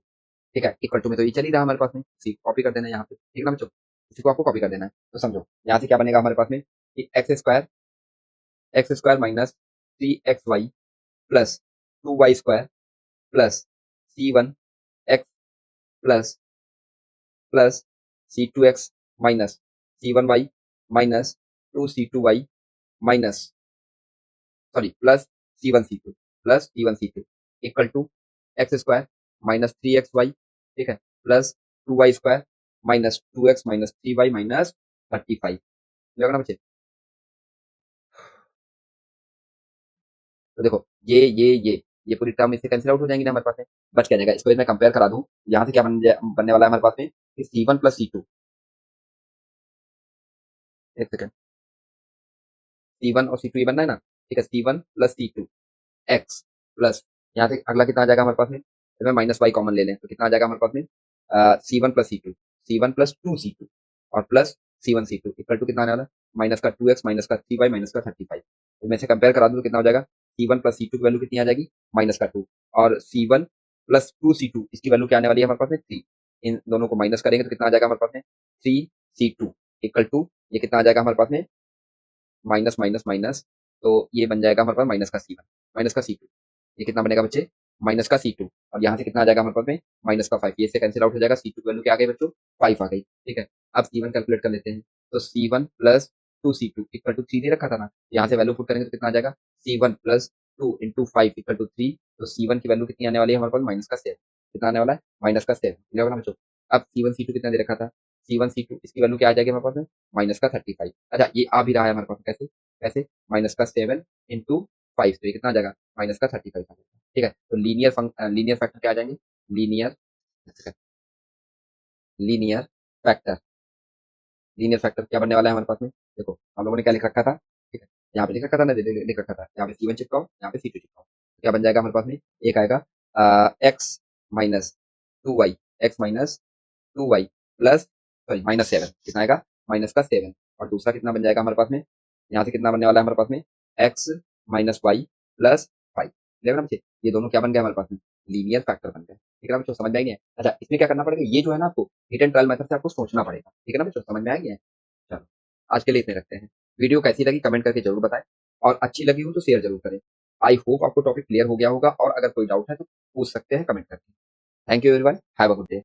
ठीक है, इक्वल टू में तो ये चल ही रहा हमारे पास में, इसी कॉपी कर देना है यहाँ पे, ठीक है ना बच्चों, इसी को आपको कॉपी कर देना है। तो समझो यहाँ से क्या बनेगा हमारे पास में कि X square minus 3xy plus 2y square plus c1x plus plus C2x minus C1y minus 2C2y minus plus C1C2 plus C1C2 equal to x square minus 3xy, ठीक है, plus 2y square minus 2x minus 3y minus 35 ना बच्चे। तो देखो ये पूरी term इससे cancel out हो जाएंगी ना हमारे पास में, बच क्या जाएगा। इसको मैं कंपेयर करा दूं, यहाँ से क्या बनने वाला है हमारे पास में कि C1 प्लस C2, एक सेकंड, C1 और C2 ये बनना है ना, ठीक है, C1 plus C2 x plus यहाँ से अगला कितना आ जाएगा हमारे पास में, इसमें माइनस वाई कॉमन ले लें तो कितना आ जाएगा हमारे पास में C1 प्लस 2C2 और प्लस C1C2 इक्वल टू कितना आने वाला है माइनस का 2x माइनस का 3y माइनस का 35। इसमें से कंपेयर करा दूं तो कितना हो जाएगा C1 प्लस C2 की वैल्यू कितनी आ जाएगी माइनस का 2 और C1 प्लस 2C2 इसकी वैल्यू क्या आने वाली है हमारे पास में 3। इन दोनों को माइनस करेंगे तो कितना आ जाएगा हमारे पास में 3C2 इक्वल टू ये कितना आ जाएगा हमारे पास में माइनस माइनस माइनस, तो ये बन जाएगा हमारे पास माइनस का C1 माइनस का C2, ये कितना बनेगा बच्चे माइनस का C2 और यहाँ से कितना आ जाएगा हमारे पास में माइनस का 5, ये से कैंसिल आउट हो जाएगा। C2 की वैल्यू क्या आ गई बच्चों 5 आ गई, ठीक है। अब C1 कैलकुलेट कर लेते हैं तो C1 plus 2C2 equal to 3 दे रखा था ना, यहाँ से वैल्यू पुट करेंगे तो कितना आ जाएगा C1 plus 2 into 5 equal to 3, तो C1 की वैल्यू कितनी आने वाली है हमारे पास माइनस का 7, कितना आने वाला है माइनस का 7 ना बच्चों। अब C1 C2 कितना दे रखा था C1 C2 इसकी वैल्यू क्या आ जाएगी हमारे पास में माइनस का 35। अच्छा ये आ भी रहा है हमारे पास कैसे कैसे माइनस का 7 इंटू 5, तो ये कितना आ जाएगा माइनस का 35 आ जाएगा, ठीक है। तो लीनियर फैक्टर क्या आ जाएंगे linear linear factor linear factor क्या बनने वाला है हमारे पास में, देखो हम लोगों ने क्या लिख रखा था, ठीक है, यहाँ पे लिख रखा था ना, लिख रखा था यहाँ पे C1 चिपकाओ यहाँ पे C2 चिपकाओ, तो क्या बन जाएगा हमारे पास में एक आएगा x minus 2y x minus 2y plus minus 7 कितना आएगा माइनस का 7 और दूसरा कितना बन जाएगा हमारे पास में, यहाँ से कितना बनने वाला है हमारे पास में एक्स माइनस वाई प्लस 5, ठीक है ना बच्चे। ये दोनों क्या बन गए हमारे पास में लीनियर फैक्टर बन गए, ठीक है ना बच्चों, समझ में आएंगे। अच्छा इसमें क्या करना पड़ेगा, ये जो है ना आपको हिट एंड ट्रायल मेथड से आपको सोचना पड़ेगा, ठीक है ना बच्चों, समझ में आएंगे। चलो आज के लिए इतने रखते हैं, वीडियो कैसी लगी कमेंट करके जरूर बताएं और अच्छी लगी हो तो शेयर जरूर करें। आई होप आपको टॉपिक क्लियर हो गया होगा और अगर कोई डाउट है तो पूछ सकते हैं कमेंट करके। Thank you everyone, have a good day.